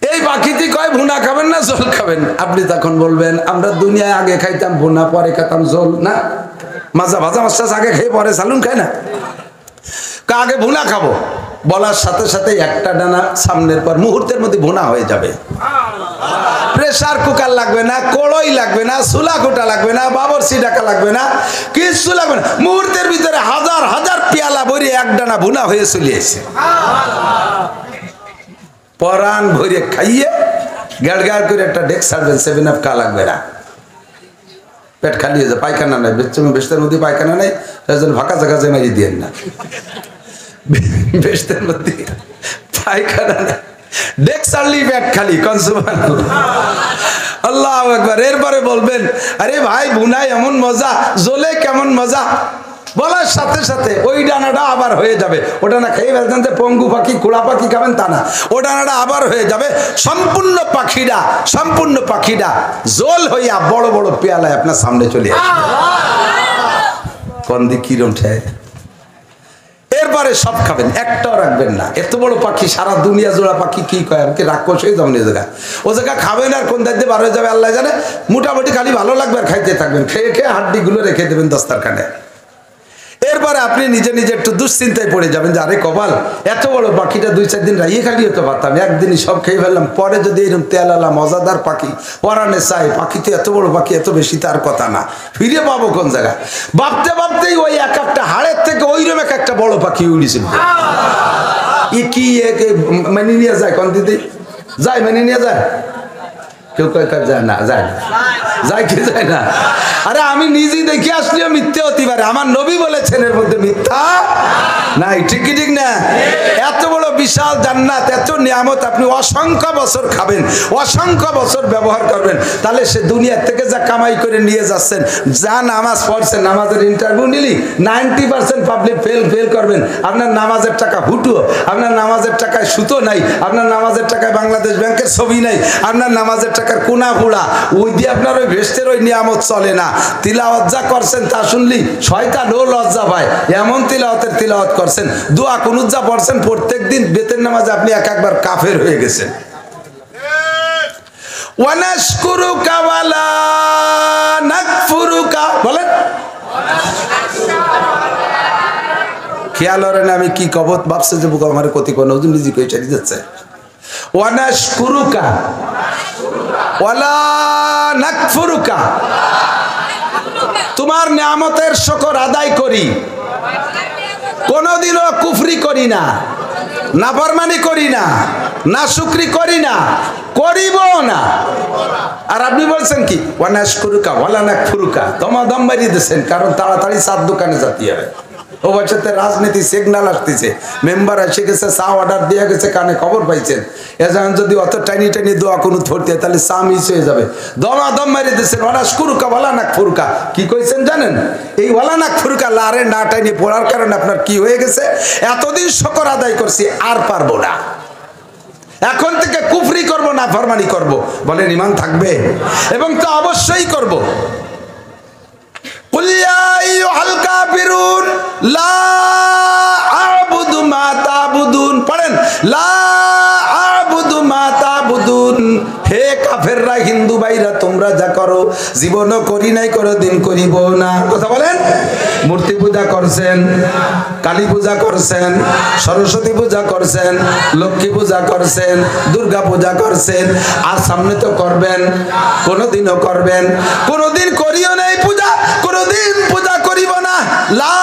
এই পাখিটি কয় ভুনা খাবেন না জল খাবেন, আপনি তখন বলবেন আমরা দুনিয়ায় আগে খাইতাম ভুনা, পরে খেতাম জল, না মাজা ভাজা মাছ আগে খেয়ে পরে সালুন খায় না, আগে ভুনা খাবো বলার সাথে সাথে একটা ডানা সামনের পর মুহূর্তের মধ্যে ভুনা হয়ে যাবে। প্রেসার কুকার লাগবে না, কড়াই লাগবে না, চুলা কোটা লাগবে না, বাবরচি ডাকা লাগবে না, কিছু লাগবে না, মুহূর্তের ভিতরে হাজার হাজার পেয়ালা ভরে এক ডানা ভুনা হয়ে চলে এসে পরাণ ভরে খাইয়ে গাড় গাড় করে একটা ডেক সারবেন, 7 আপ খা লাগবে না, পেট খালি হয়ে যায়, পায়খানা নাই, বেশতের মধ্যে পায়খানা নাই, তার জন্য ফাঁকা জায়গা জমাই দিয়েন না, বেশতের মধ্যে পায়খানা নাই, ডেক সারলি পেট খালি, আল্লাহু আকবার। এরপরে বলবেন আরে ভাই ভুনায় এমন মজা, জলে কেমন মজা, বলার সাথে সাথে ওই ডানাটা আবার হয়ে যাবে, ওটা না খেয়ে ফেলতেন যে পঙ্গু পাখি কুড়া পাখি খাবেন তা না, ও ডানাটা আবার হয়ে যাবে, সম্পূর্ণ পাখিটা জল হইয়া বড় বড় পেয়ালায় আপনার সামনে চলে আসবে। কোন দিক কিরম ঠেয় একেবারে সব খাবেন, একটাও রাখবেন না। এত বড় পাখি, সারা দুনিয়া জোড়া পাখি কি কয়, আমাকে রাক্ষস হয়ে যাবেন। ও জায়গা খাবেন আর কোন দায়িত্বে বার হয়ে যাবে আল্লাহ জানে। মোটামুটি খালি ভালো লাগবে আর খাইতে থাকবেন, খেয়ে খেয়ে হাড্ডিগুলো রেখে দেবেন দস্তারখানে। এরপরে আপনি নিজে নিজে একটু দুশ্চিন্তায় পড়ে যাবেন যে আরে কপাল, এত বড় পাখিটা 2-4 দিন রাইয়ে খালি হতে পারতাম, একদিনই সব খেয়ে ফেললাম। পরে যদি এরকম তেলালা মজাদার পাখি পরানে চাই, পাখি তো এত বড় পাখি, এত বেশি তার কথা না, ফিরে পাবো কোন জায়গায়। ভাবতে ভাবতেই ওই এক একটা হাড়ের থেকে ওইরকম একটা বড় পাখি উড়েছিল। ই কি মেনে নিয়ে যায়, কোন দিদি যায়, মেনে নিয়ে যায়? কেউ কয় যায় না, যায় না, যায় কি যায় না? আরে আমি নিজেই দেখে আসলেও মিথ্যে হতে পারে, আমার নবী বলেছেন এর মধ্যে মিথ্যা নাই। ঠিক কি ঠিক না? এত বড় বিশাল জান্নাত, এত নিয়ামত, আপনি অসংখ্য বছর খাবেন, অসংখ্য বছর ব্যবহার করবেন। তাহলে সে দুনিয়া থেকে যা কামাই করে নিয়ে যাচ্ছেন, যা নামাজ পড়ছেন, নামাজের ইন্টারভিউ নিলি 90% পাবলিক ফেল করবেন। আপনার নামাজের টাকা হুটু, আপনার নামাজের টাকায় সুতো নাই, আপনার নামাজের টাকায় বাংলাদেশ ব্যাংকের ছবি নাই, আপনার নামাজের টাকার কোনা ফুড়া, ওই দিয়ে আপনার ওই ভেস্টের ওই নিয়ামত চলে না। তিলাওয়াত যা করছেন তা শুনলি শয়তানও লজ্জা পায়, এমন তিলাওয়াত করছেন। দোয়া কুনুত যা পড়ছেন প্রত্যেক দিন বেতের নামাজে, আপনি একবার কাফের হয়ে গেছেন। ওয়ানাশকুরুকা ওয়ালা নাকফুরুকা, বলেন খেয়াল করেন আমি কি কবত ভাবছে যে বুক আমার কতি কোন নিজে কই চাই যাচ্ছে। ওয়ানাশকুরুকা ওয়ালা নাকফুরুকা, তোমার নিয়ামতের শুকর আদায় করি, কোনদিনও কুফরি করি না, নাফরমানি করি না, নাশুকরি করি না, করিব না। আর আপনি বলছেন কি ওয়ানাশকুরুকা ওয়ালা নাকফুরুকা, দম মারিয়ে দিয়েছেন, কারণ তাড়াতাড়ি চার দোকানে যেতে হবে। ও বছর রাজনীতি সিগনাল আসতেছে, মেম্বার এসে গেছে, চা অর্ডার দিয়ে গেছে, কানে খবর পাইছেন। এজন যদি অত টাইনি দোয়া কোনো ধরতে, তাহলে চা মিস হয়ে যাবে। দম মারি দিচ্ছেন। ওয়ানাশকুরুকা ওয়ালা নাকফুরুকা কি কইছেন জানেন? এই ওয়ালা নাকফুরুকা লারে না টাইনি পড়ার কারণে আপনার কি হয়ে গেছে, এতদিন শুকর আদায় করছি আর পারবো না, এখন থেকে কুফরি করব না, ফরমানি করব। বলেন ঈমান থাকবে? এবং তা অবশ্যই করব। কুল ইয়া আইয়ুহাল কাফিরুন লা আ'বুদু মা তা'বুদুন, পড়েন লা আ'বুদু মা তা'বুদুন। হে কাফেররা, হিন্দু ভাইরা, তোমরা যা করো জীবনও করি নাই, কোনোদিন করিব না। কথা বলেন। মূর্তি পূজা করছেন, কালী পূজা করছেন, সরস্বতী পূজা করছেন, লক্ষ্মী পূজা করছেন, দুর্গা পূজা করছেন, আর সামনে তো করবেন, কোনোদিনও করবেন। কোনোদিন করিও নাই পূজা, কোনোদিন পূজা করিব না। লা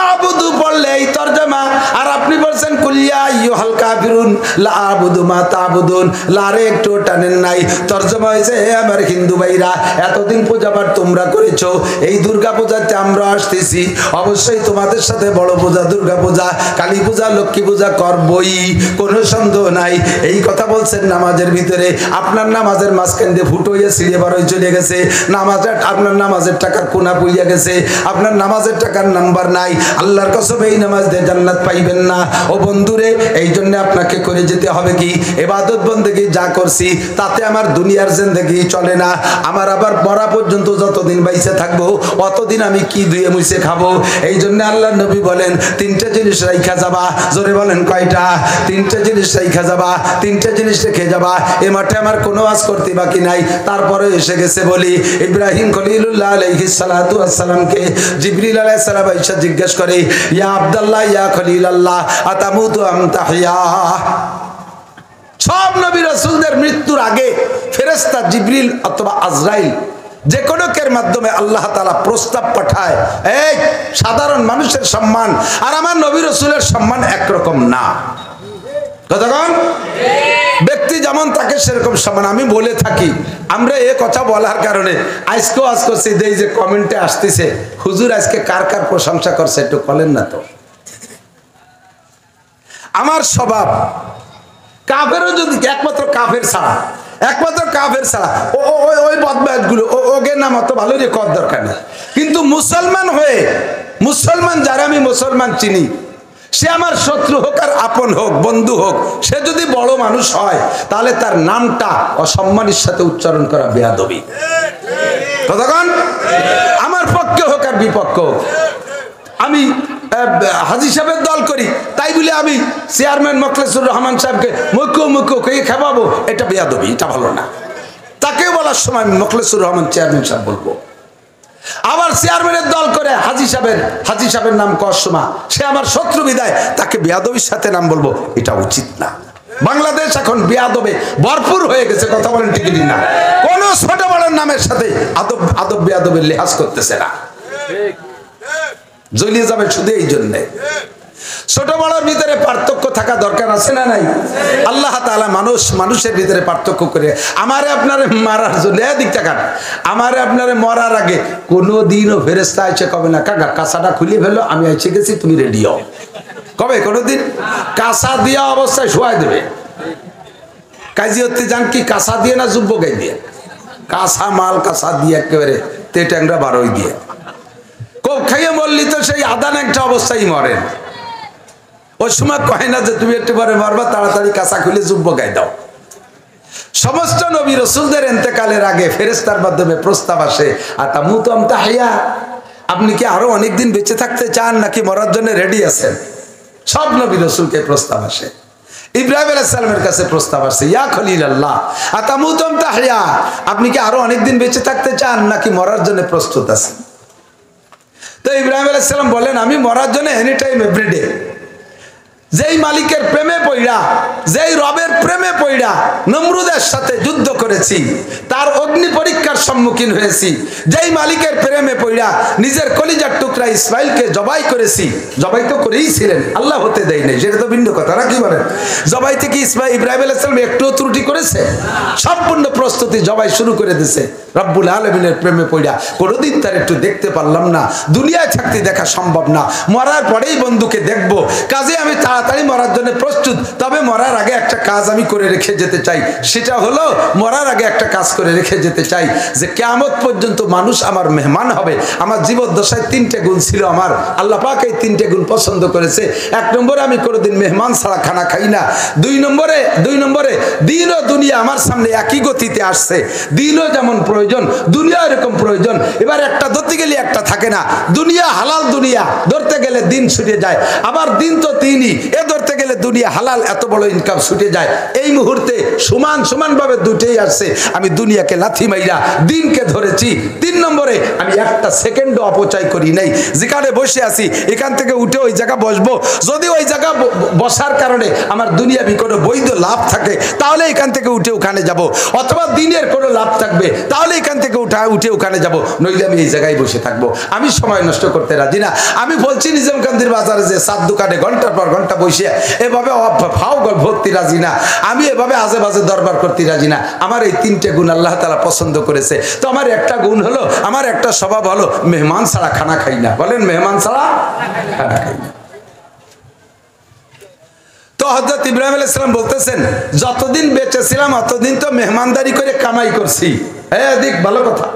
আ'বুদু বললে এই তরজমা, আর আপনি বলছেন কুল ইয়া আইয়ুহাল কাফিরুন লা আ'বুদু মা তা'বুদুন, লারে একটু টানেন নাই। তরজমা হয়েছে, হে আমার হিন্দু ভাইরা, এতদিন পূজাপাঠ তোমরা করেছো, এই দুর্গা পূজাতে আমরা আসতেছি, অবশ্যই তোমাদের সাথে বড় পূজা দুর্গা পূজা, কালী পূজা, লক্ষ্মী পূজা করবই, কোনো সন্দেহ নাই। এই কথা বলছেন নামাজের ভিতরে, আপনার নামাজের মাঝখান দিয়ে ফুটো হয়ে ছিঁড়ে বার হয়ে চলে গেছে, নামাজের আপনার নামাজের টাকার কোনা পুইয়া গেছে, আপনার নামাজের টাকার নাম্বার নাই। আল্লাহর কসম এই নামাজ দিয়ে জান্নাত পাইবেন না। ও বন্ধুরে, এই জন্য আপনাকে করে যেতে হবে কি, ইবাদত বন্দেগী যা করছি তাতে আমার দুনিয়ার জিন্দেগি চলে না। আমার আবার মরা পর্যন্ত যতদিন বাইসে থাকবো অতদিন আমি কি ধুয়ে মুছে খাবো। এই জন্য আল্লাহর নবী বলেন, 3টে জিনিস রাইখা যাবা। জোরে বলেন কয়টা? 3টে জিনিস রাইখা যাবা, 3টে জিনিস রেখে যাবা। এ মাঠে আমার কোনো ওয়াজ করতে বাকি নাই। তারপরে এসে গেছে বলি, ইব্রাহিম খলিলুল্লাহ আলাইহিস সালাতু ওয়াস সালামকে জিবরিল আলাইহিস সালাম আয়েশা জিজ্ঞেস করে, ইয়া আব্দুল্লাহ ইয়া খলিলাল্লাহ আতামুতু আম তাহইয়া। সব নবী রাসূলদের মৃত্যুর আগে ফেরেশতা জিবরিল অথবা আজরাইল যে কোনো কের মাধ্যমে আল্লাহ তাআলা প্রস্তাব পাঠায়, এই সাধারণ মানুষের সম্মান আর আমার নবী রাসূলের সম্মান একরকম না। কতক্ষণ ব্যক্তি যেমন তাকে সেরকম সম্মান। আমি বলে থাকি, আমরা এ কথা বলার কারণে আজকেও আজ করছি, এই যে কমেন্টে আসতেছে, হুজুর আজকে কার কার প্রশংসা করছে একটু বলেন না তো। আমার স্বভাব, কাফেরও যদি একমাত্র কাফের ছাড়া ওই বদমাইশগুলো ওকে নাম অত ভালো রে কর দরকার নেই। কিন্তু মুসলমান হয়ে, মুসলমান যারা আমি মুসলমান চিনি, সে আমার শত্রু হোক আর আপন হোক, বন্ধু হোক, সে যদি বড় মানুষ হয় তাহলে তার নামটা অসম্মানের সাথে উচ্চারণ করা বেয়াদবি। তখন আমার পক্ষে হোক আর বিপক্ষ হোক, আমি হাজী সাহেবের দল করি, তাই বলে আমি চেয়ারম্যান মোখলেসুর রহমান সাহেবকে মুখো মুখো কে খাওয়াবো, এটা বেয়াদবি, এটা ভালো না। তাকে বলার সময় আমি মোখলেসুর রহমান চেয়ারম্যান সাহেব বলবো। আবার চেয়ারম্যানের দল করে হাজী সাহেবের নাম কসমা, সে আমার শত্রু বিদায় তাকে বেয়াদবির সাথে নাম বলবো, এটা উচিত না। বাংলাদেশ এখন বেয়াদবে ভরপুর হয়ে গেছে, কথা বলেন ঠিক না? কোন ছোট বড় নামের সাথে আদব বেয়াদবের লিহাজ করতেছে না, জ্বলিয়ে যাবে শুধু এই জন্যে। ছোট বড়র ভিতরে পার্থক্য থাকা দরকার আছে না নাই? আল্লাহ তাআলা মানুষের ভিতরে পার্থক্য করে আমারে আপনারে মারার জন্য এদিক তাকান, আমারে আপনারে মরার আগে কোনোদিনও ফেরেশতা এসে কবে না কাকা কাঁচাটা খুলে ফেলো, আমি এসে গেছি, তুমি রেডি হও, কবে? কোনোদিন? কাঁচা দিয়া অবস্থায় শোয়াই দেবে। কাজী হতে যান কি কাঁচা দিয়ে না যুব্য গাই দিয়ে? কাঁচা মাল কাঁচা দিয়ে একেবারে তে ট্যাংরা বারোই দিয়ে কোপ খাইয়ে মরলি তো সেই আদান একটা অবস্থায় মরেন। ওই সময় কয় না যে তুমি একটু পরে মরবা, তাড়াতাড়ি কাঁচা খুলে যুব্য গাই দাও। সমস্ত নবী রাসূলদের ইন্তেকালের আগে ফেরেশতার মাধ্যমে প্রস্তাব আসে, আতামুতুম তাহিয়া, আপনি কি আরো অনেকদিন বেঁচে থাকতে চান নাকি মরার জন্য রেডি আছেন? সব নবী রাসূলকে প্রস্তাব আসে। ইব্রাহিম আলাইহিস সালামের কাছে প্রস্তাব আসে, ইয়া খলিলাল্লাহ আতামুতুম তাহিয়া, আপনি কি আরো অনেকদিন বেঁচে থাকতে চান নাকি মরার জন্য প্রস্তুত আছেন? তো ইব্রাহিম আলাইহিস সালাম বলেন, আমি মরার জন্য এনি টাইম এভরিডে। যেই মালিকের প্রেমে পইড়া, যেই রবের প্রেমে পইড়া নমরুদের সাথে যুদ্ধ করেছি, তার অগ্নি পরীক্ষার সম্মুখীন হয়েছি, যেই মালিকের প্রেমে পইড়া নিজের কলিজার টুকরা ইসমাইলকে জবাই করেছি, জবাই তো করেই ছিলেন, আল্লাহ হতে দেয় নাই, সেটা তো ভিন্ন কথা না? কি বলেন? জবাই থেকে ইব্রাহিম আলাইহিস সালাম একটু ত্রুটি করেছে? সম্পূর্ণ প্রস্তুতি, জবাই শুরু করে দিয়েছে। রব্বুল আলামিনের প্রেমে পইড়া কোনোদিন তার একটু দেখতে পারলাম না, দুনিয়ায় থাকতে দেখা সম্ভব না, মরার পরেই বন্ধুকে দেখবো, কাজে আমি তাড়াতাড়ি মরার জন্য প্রস্তুত। তবে মরার আগে একটা কাজ আমি করে রেখে যেতে চাই, সেটা হলো মরার আগে একটা কাজ করে রেখে যেতে চাই যে কিয়ামত পর্যন্ত মানুষ আমার মেহমান হবে। আমার জীবদ্দশায় 3টে গুণ ছিল, আমার আল্লাহ পাক এই 3টে গুণ পছন্দ করেছে। 1 নম্বরে আমি কোনোদিন মেহমান ছাড়া খানা খাই না। 2 নম্বরে দিন ও দুনিয়া আমার সামনে একই গতিতে আসছে, দিনও যেমন প্রয়োজন, দুনিয়া এরকম প্রয়োজন। এবার একটা ধরতে গেলে একটা থাকে না, দুনিয়া হালাল, দুনিয়া ধরতে গেলে দিন ছুটে যায়, আবার দিন তো দিনই, এ ধরতে গেলে দুনিয়া হালাল, এত বড় ইনকাম ছুটে যায়। এই মুহূর্তে সমান ভাবে দুটেই আসছে, আমি দুনিয়াকে লাথি মাইরা দিনকে ধরেছি। 3 নম্বরে আমি একটা সেকেন্ডও অপচয় করি নাই। যেখানে বসে আছি এখান থেকে উঠে ওই জায়গা বসবো, যদি ওই জায়গা বসার কারণে আমার দুনিয়াবি কোনো বৈধ লাভ থাকে তাহলে এখান থেকে উঠে ওখানে যাব, অথবা দিনের কোনো লাভ থাকবে তাহলে এখান থেকে উঠে ওখানে যাব, নইলে আমি এই জায়গায় বসে থাকবো। আমি সময় নষ্ট করতে রাজি না। আমি বলছি নিজামকান্দির বাজারে যে 7 দোকানে ঘন্টার পর ঘন্টা বসে এভাবে ফাও ভর্তি রাজি না, আমি এভাবে আজে বাজে দরবার করতে রাজি না। আমার এই 3টে গুণ আল্লাহ তাআলা পছন্দ করেছে। তো আমার একটা গুণ হলো, আমার একটা স্বভাব হলো মেহমান ছাড়া খানা খাই না। বলেন, মেহমান ছাড়া খানা খাই না। তো হযরত ইব্রাহিম আলাইহিস সালাম বলতেছেন, যতদিন বেঁচে ছিলাম অতদিন তো মেহমানদারি করে কামাই করছি। হ্যাঁ, দেখ ভালো কথা,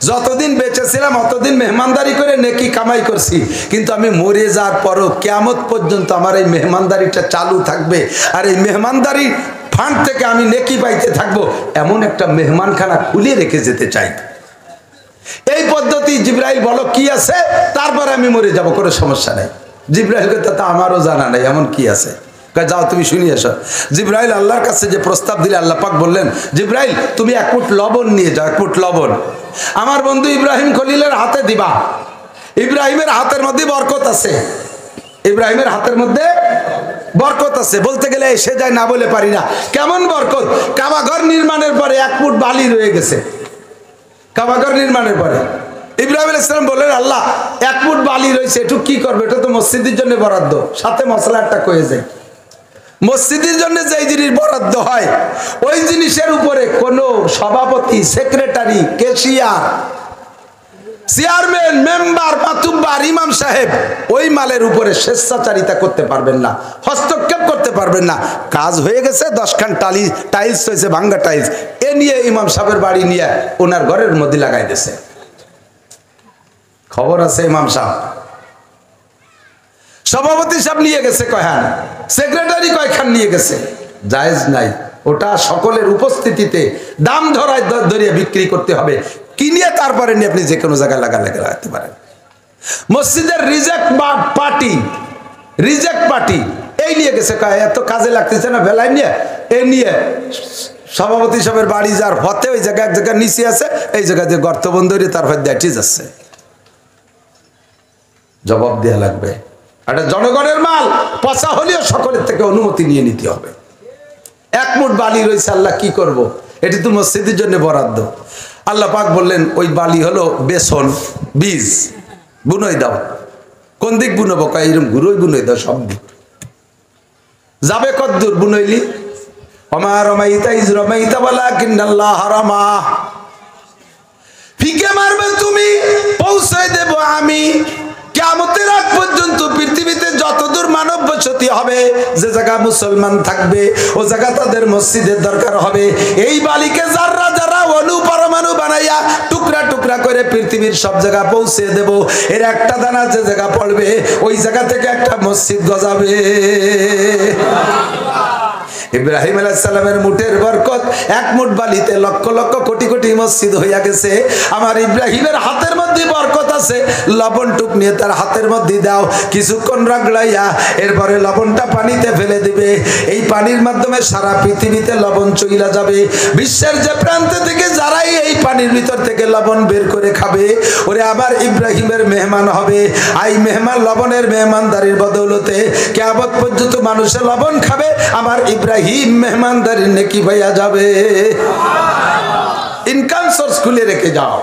যতদিন বেঁচে ছিলাম অতদিন মেহমানদারি করে নেকি কামাই করছি, কিন্তু আমি মরে যাওয়ার পরও কিয়ামত পর্যন্ত আমার এই মেহমানদারিটা চালু থাকবে। আর এই মেহমানদারি ফান্ড থেকে আমি নেকি পাইতে থাকবো, এমন একটা মেহমানখানা খুলে রেখে যেতে চাই। এই পদ্ধতি জিবরাইল বলো কি আছে, তারপরে আমি মরে যাব, কোনো সমস্যা নেই। জিবরাইলকে তো আমারও জানা নাই এমন কি আছে, যাও তুমি শুনি এসো। জিবরাইল আল্লাহর কাছে যে প্রস্তাব দিলে আল্লাহ পাক বললেন, জিবরাইল তুমি 1 ফুট লবণ নিয়ে যাও, 1 ফুট লবণ আমার বন্ধু ইব্রাহিম খলিলের হাতে দিবা। ইব্রাহিমের হাতের মধ্যে বরকত আছে, ইব্রাহিমের হাতের মধ্যে বরকত আছে, বলতে গেলে এসে যায় না বলে পারি না। কেমন বরকত? কাবাঘর নির্মাণের পরে 1 ফুট বালি রয়ে গেছে। কাবাঘর নির্মাণের পরে ইব্রাহিম আলাইহিস সালাম বললেন, আল্লাহ 1 ফুট বালি রয়েছে, একটু কি করবে? এটা তো মসজিদের জন্য বরাদ্দ। সাথে মশলা একটা কয়ে যায়, মসজিদের জন্য যেই জিনিস বরাদ্দ হয় ওই জিনিসের উপরে কোনো সভাপতি, secretary, cashier, chairman, member, Matubbar, ইমাম সাহেব ওই মালের উপরে স্বেচ্ছাচারিতা করতে পারবেন না, হস্তক্ষেপ করতে পারবেন না। কাজ হয়ে গেছে, 10 খান টাইলস হয়েছে, ভাঙ্গা টাইলস, এ নিয়ে ইমাম সাহেবের বাড়ি নিয়ে ওনার ঘরের মধ্যে লাগাই দিয়েছে। খবর আছে ইমাম সাহেব, সভাপতি সাহেব নিয়ে গেছে কয়খান, সেক্রেটারি কয়খান নিয়ে গেছে, জায়েজ নাই। ওটা সকলের উপস্থিতিতে দাম ধরিয়ে বিক্রি করতে হবে, কিনিয়ে তারপরে নিয়ে আপনি যে কোনো জায়গায় লাগাতে পারেন। মসজিদের রিজেক্ট পার্টি এই নিয়ে গেছে, এত কাজে লাগতেছে না বেলায় নিয়ে, এই নিয়ে সভাপতি সাহেবের বাড়ি যার হতে ওই জায়গায় এক জায়গায় নিচে আছে, এই জায়গায় যে গর্ত বন্ধ হয়ে তারপর দেখে যাচ্ছে। জবাব দেওয়া লাগবে। এটা জনগণের মাল, পচা হলেও সকলের থেকে অনুমতি নিয়ে নিতে হবে। এক মুঠ বালি রয়েছে, আল্লাহ কি করব, এটি তো মসজিদের জন্য বরাদ্দ। আল্লাহ পাক বললেন ওই বালি হলো বেসন বীজ, বুনই দাও। কোন দিক বুনবো? এরকম ঘুরোই বুনই দাও, সব দিক যাবে। কদ্দুর বুনইলি? ওমা রমাইতা ইজ রমাইতা ওয়ালাকিন্নাল্লাহ রামা। ফিকে মারবে তুমি, পৌঁছায় দেব আমি। কিয়ামতের আগ পর্যন্ত পৃথিবীতে যতদূর মানব বসতি হবে, যে জায়গা মুসলমান থাকবে ও জায়গা তাদের মসজিদের দরকার হবে। এই বালিকে যারা যারা অনুপরমাণু বানাইয়া টুকরা টুকরা করে পৃথিবীর সব জায়গা পৌঁছে দেব। এর একটা দানা যে জায়গা পড়বে ওই জায়গা থেকে একটা মসজিদ গজাবে। ইব্রাহিম আলাইহিস সালামের মুঠের বরকত, এক মুঠ বালিতে লক্ষ লক্ষ কোটি কোটি মসজিদ হইয়া গেছে। আমার ইব্রাহিমের হাতের মধ্যে বরকত আছে। লবণ টুক নিয়ে তার হাতের মধ্যে দাও, কিছুক্ষণ রাগলাইয়া এরপরে লবণটা পানিতে ফেলে দিবে। এই পানির মাধ্যমে সারা পৃথিবীতে লবণ চইলা যাবে। বিশ্বের যে প্রান্তে থেকে যারাই এই পানির ভিতর থেকে লবণ বের করে খাবে, ওরে আবার ইব্রাহিমের মেহমান হবে। আই মেহমান লবণের মেহমানদারির বদৌলতে কিয়ামত পর্যন্ত মানুষে লবণ খাবে। আমার ইব্রাহিম মেহমানদারির নেকি ভাইয়া যাবে। ইনকাম সোর্স খুলে রেখে যাও।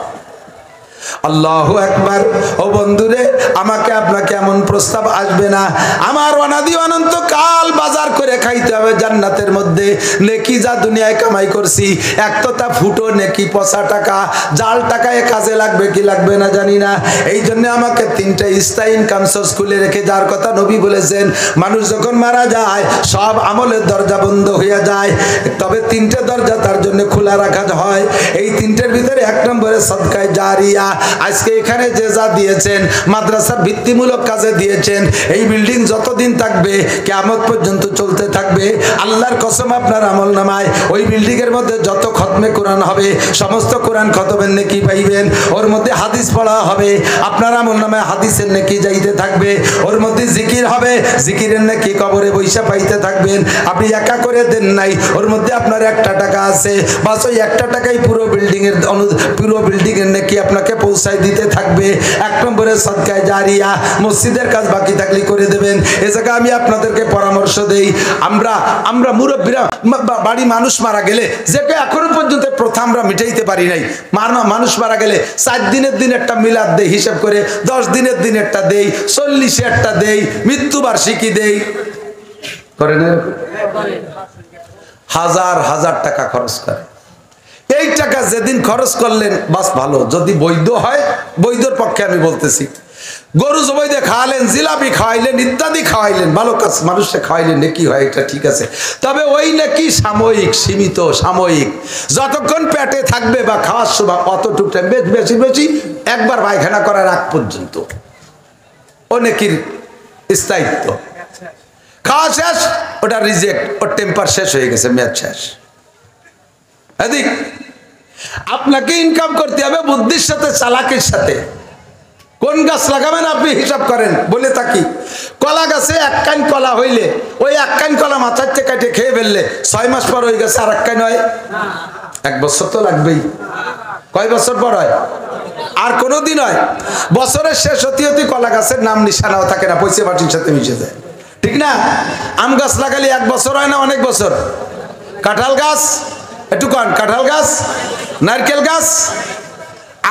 আল্লাহু আকবার। ও বন্ধুরে, আমাকে আপনাকে এমন প্রস্তাব আসবে না। আমার অনাদি অনন্ত কাল বাজার করে খাইতে হবে জান্নাতের মধ্যে। নেকি যা দুনিয়ায় কামাই করছি, এক তো তা ফুটো নেকি, পচা টাকা, জাল টাকায় কাজে লাগবে কি লাগবে না জানি না। এই জন্য আমাকে তিনটা স্থায়ী ইনকাম সোর্স খুলে রেখে যাওয়ার কথা নবী বলেছেন। মানুষ যখন মারা যায় সব আমলের দরজা বন্ধ হয়ে যায়, তবে তিনটে দরজা তার জন্য খোলা রাখা হয়। এই তিনটের ভিতরে এক নম্বরে সদকায়ে জারিয়া। আজকে এখানে যে যা দিয়েছেন, মাদ্রাসার ভিত্তিমূলক কাজে দিয়েছেন, এই বিল্ডিং যতদিন থাকবে কিয়ামত পর্যন্ত চলতে থাকবে। আল্লাহর কসম, আপনার আমলনামায় ওই বিল্ডিং এর মধ্যে যত খতমে কোরআন হবে সমস্ত কোরআন খতমের নেকি পাইবেন। ওর মধ্যে হাদিস পড়া হবে, আপনার আমলনামায় হাদিসের নেকি যাইতে থাকবে। ওর মধ্যে জিকির হবে, জিকিরের নেকি কবরে বৈশা পাইতে থাকবেন। আপনি একা করে দেন নাই, ওর মধ্যে আপনার একটা টাকা আছে, বাস ওই একটা টাকাই পুরো বিল্ডিং এর নেকি আপনাকে পৌঁছায় দিতে থাকবে। এক নম্বরে সদকায়ে জারিয়া, মসজিদের কাজ বাকি থাকলে করে দেবেন। এ জায়গায় আমি আপনাদেরকে পরামর্শ দেই, আমরা মুরব্বীরা বাড়ি মানুষ মারা গেলে, যেটা এখনো পর্যন্ত প্রথা আমরা মিটাইতে পারি নাই, মানুষ মারা গেলে 4 দিনের দিন একটা মিলাদ দেই হিসাব করে, 10 দিনের দিন একটা দেই, 40 একটা দেই, মৃত্যুবার্ষিকী দেই, করে না? হাজার হাজার টাকা খরচ করে। এই টাকা যেদিন খরচ করলেন বাস ভালো, যদি বৈধ হয়, বৈধর পক্ষে আমি বলতেছি, গরু জবাই দিয়ে খাওয়ালেন, জিলাপি খাওয়াইলেন, ইত্যাদি খাওয়াইলেন, ভালো কাজ মানুষকে খাওয়াইলেন, নেকি হয়, এটা ঠিক আছে। তবে ওই নাকি সাময়িক, সীমিত, সাময়িক, যতক্ষণ পেটে থাকবে বা খাওয়ার সময় অতটুকু টাইম, বেশি বেশি একবার পায়খানা করার আগ পর্যন্ত ও নেকির স্থায়িত্ব। খাওয়া শেষ, ওটা রিজেক্ট, ওর টেম্পার শেষ হয়ে গেছে, মেয়াদ শেষ। এদিক আপনাকে ইনকাম করতে হবে বুদ্ধির সাথে, চালাকির সাথে। কোন গাছ লাগাবেন আপনি হিসাব করেন। বলে থাকি, কলা গাছে এক কান কলা হইলে ওই এক কান কলা মাথার থেকে কেটে খেয়ে ফেললে 6 মাস পর হয়ে গেছে আর এক কান হয়, 1 বছর তো লাগবেই। কয় বছর পর হয়? আর কোনোদিন হয়? বছরের শেষ হতে হতে কলা গাছের নাম নিশানাও থাকে না, পয়সা পাটির সাথে মিশে যায়, ঠিক না? আম গাছ লাগালে 1 বছর হয় না, অনেক বছর। কাঁঠাল গাছ, একটু কন, কাঁঠাল গাছ, নারকেল গাছ।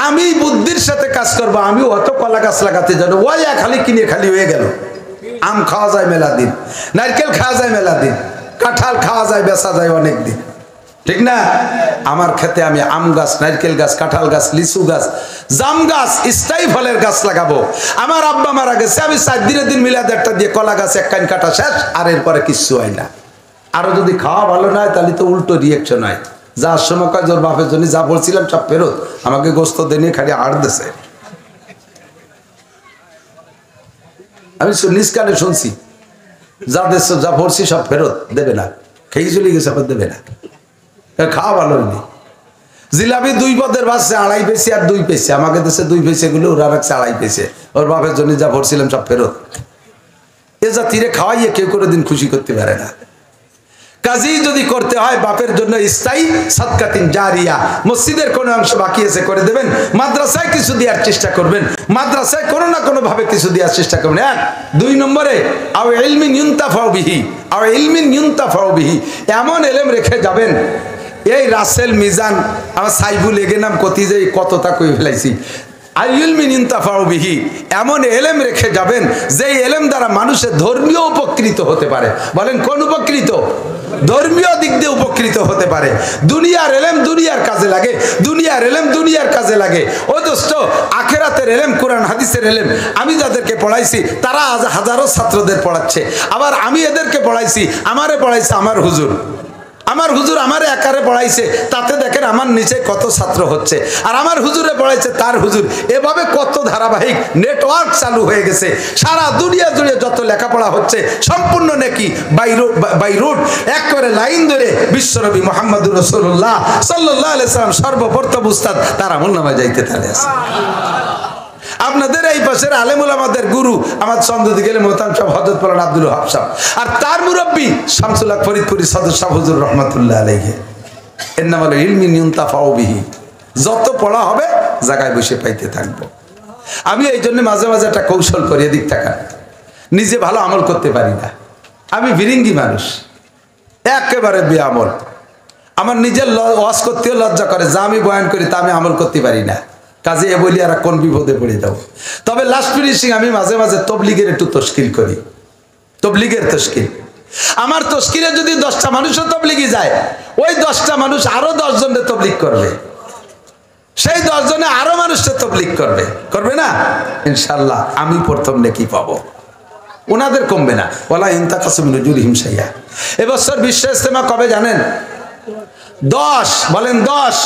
আমি বুদ্ধির সাথে কাজ করবো, আমি অত কলা গাছ লাগাতে জানো, ওই খালি কিনে খালি হয়ে গেল। আম খাওয়া যায় মেলা দিন, নারকেল খাওয়া যায় মেলা দিন, কাঁঠাল খাওয়া যায়, বেচা যায় অনেক দিন, ঠিক না? আমার ক্ষেতে আমি আম গাছ, নারকেল গাছ, কাঁঠাল গাছ, লিচু গাছ, জাম গাছ, স্থায়ী ফলের গাছ লাগাবো। আমার আব্বা মারা গেছে, আমি 4 দিনের দিন মিলাদ একটা দিয়ে কলা গাছ এক কান কাটা শেষ, আর এরপরে কিচ্ছু হয় না। আরো যদি খাওয়া ভালো না হয় তাহলে তো উল্টো রিয়েকশন হয়। যার সময় কাজ ওর বাপের জন্য যা বলছিলাম সব ফেরত, আমাকে গোস্ত দেনে খালি আড় দিছে। আমি নিজ কানে শুনছি, যা দেশ যা পড়ছি সব ফেরত দেবে না, খেয়ে চলে গেছে, আবার দেবে না, খাওয়া ভালো হয়নি। জিলাপি 2 পদের বাসছে 2.5 পয়সা আর 2 পয়সা, আমাকে দেশে 2 পয়সা গুলো ওরা রাখছে 2.5 পয়সা। ওর বাপের জন্য যা ভরছিলাম সব ফেরত। এ জাতিরে খাওয়াইয়ে কেউ কোনোদিন খুশি করতে পারে না। কাজী যদি করতে হয় বাপের জন্য স্থায়ী সাদকাতিন জারিয়া, মসজিদের কোনো অংশ বাকি আছে করে দেবেন, মাদ্রাসায় কিছু দেওয়ার চেষ্টা করবেন, মাদ্রাসায় কোনো না কোনো ভাবে কিছু দেওয়ার চেষ্টা করবেন। 1 2 নম্বরে আও ইলমিন ইউনতাফাউ বিহি, আও ইলমিন ইউনতাফাউ বিহি, এমন ইলম রেখে যাবেন। এই রাসেল মিজান আমার সাইবুল এগে নাম কতি যে কতটা কই ফেলাইছি। এমন এলেম রেখে যাবেন যে এলেম দ্বারা মানুষের ধর্মীয় উপকৃত হতে পারে। বলেন কোন উপকৃত? ধর্মীয় দিক দিয়ে উপকৃত হতে পারে। দুনিয়ার এলেম দুনিয়ার কাজে লাগে, দুনিয়ার এলেম দুনিয়ার কাজে লাগে। ও দোস্ত, আখেরাতের এলেম, কোরআন হাদিসের এলেম আমি যাদেরকে পড়াইছি তারা আজ হাজারো ছাত্রদের পড়াচ্ছে। আবার আমি এদেরকে পড়াইছি, আমারে পড়াইছে আমার হুজুর, আমার হুজুর আমারে একারে পড়াইছে, তাতে দেখেন আমার নিচে কত ছাত্র হচ্ছে। আর আমার হুজুরে পড়াইছে তার হুজুর, এভাবে কত ধারাবাহিক নেটওয়ার্ক চালু হয়ে গেছে। সারা দুনিয়া জুড়ে যত লেখাপড়া হচ্ছে সম্পূর্ণ নাকি বাই রুট একেবারে লাইন ধরে বিশ্বনবী মুহাম্মদুর রাসূলুল্লাহ সাল্লাল্লাহু আলাইহি সাল্লাম সর্বপ্রথম উস্তাদ তার আমলনামায় যাইতে তালে আছে। আপনাদের এই পাশের আলেমুল আমাদের গুরু আমার চন্দ্রদি গেলে মোহতারাম সাহেব হযরত মাওলানা আব্দুল ওয়াহাব সাহেব, আর তার মুরব্বী শামসুল হক ফরিদপুরি সদর সাহেব হুজুর রহমাতুল্লাহ আলাইহি। এর নাম হলো ইলমিন ইউনতাফাউ বিহি। যত পড়া হবে জায়গায় বসে পাইতে থাকবো। আমি এই জন্য মাঝে মাঝে একটা কৌশল করি, এদিক টাকা নিজে ভালো আমল করতে পারি না, আমি বিরিঙ্গি মানুষ, একেবারে বেআমল। আমার নিজের ওয়াজ করতেও লজ্জা করে, যা আমি বয়ান করি তা আমি আমল করতে পারি না। কাজে এ বলি আর কোন বিপদে পড়ে যাও। তবে লাস্ট ফিনিশিং আমি মাঝে মাঝে তবলিগের একটু তশকিল করি, তবলিগের তশকিল। আমার তশকিলে যদি 10টা মানুষও তবলিগি যায়, ওই 10টা মানুষ আরো 10 জনের তবলিগ করবে, সেই 10 জনে আরো মানুষটা তবলিগ করবে, করবে না? ইনশাআল্লাহ আমি প্রথম নেকি পাবো, ওনাদের কমবে না। ওয়ালা ইনতাকাসু মিন উজুরিহিম শাইআ। এবছর বিশ্ব ইজতেমা কবে জানেন? 10 বলেন 10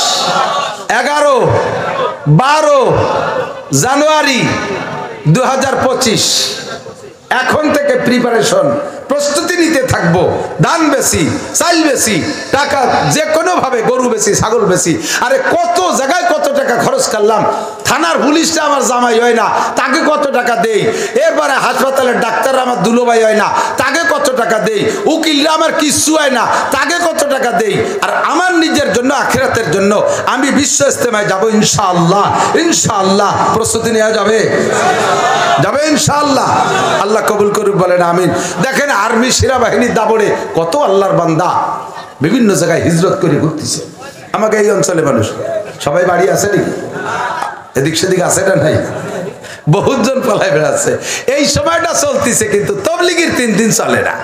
11 12 জানুয়ারি 2025। এখন থেকে প্রিপারেশন, প্রস্তুতি নিতে থাকবো। ধান বেশি, চাল বেশি, টাকা যে কোনো ভাবে, গরু বেশি, ছাগল বেশি। আরে কত জায়গায় কত টাকা খরচ করলাম। থানার পুলিশটা আমার জামাই হয় না, তাকে কত টাকা দেই। এরপরে হাসপাতালের ডাক্তাররা আমার দুলোভাই হয় না, তাকে কত টাকা দেই। উকিলরা আমার কিচ্ছু হয় না, তাকে কত টাকা দেই। আর আমার নিজের জন্য, আখিরাতের জন্য আমি বিশ্ব ইজতেমায় যাবো ইনশাআল্লাহ। ইনশাআল্লাহ প্রস্তুতি নেওয়া যাবে, যাবে ইনশাআল্লাহ। আল্লাহ কবুল করুক, বলেন আমিন। দেখেন আর্মি সেনাবাহিনীর দাবড়ে কত আল্লাহর বান্দা বিভিন্ন জায়গায় হিজরত করে ঘুরতেছে। আমাকে এই অঞ্চলে মানুষ সবাই বাড়ি আছে নাকি? এদিক সেদিক আছে না নাই? বহুজন পালায় বেড়াচ্ছে। এই সময়টা চলতেছে, কিন্তু তবলিগের 3 দিন চলে না।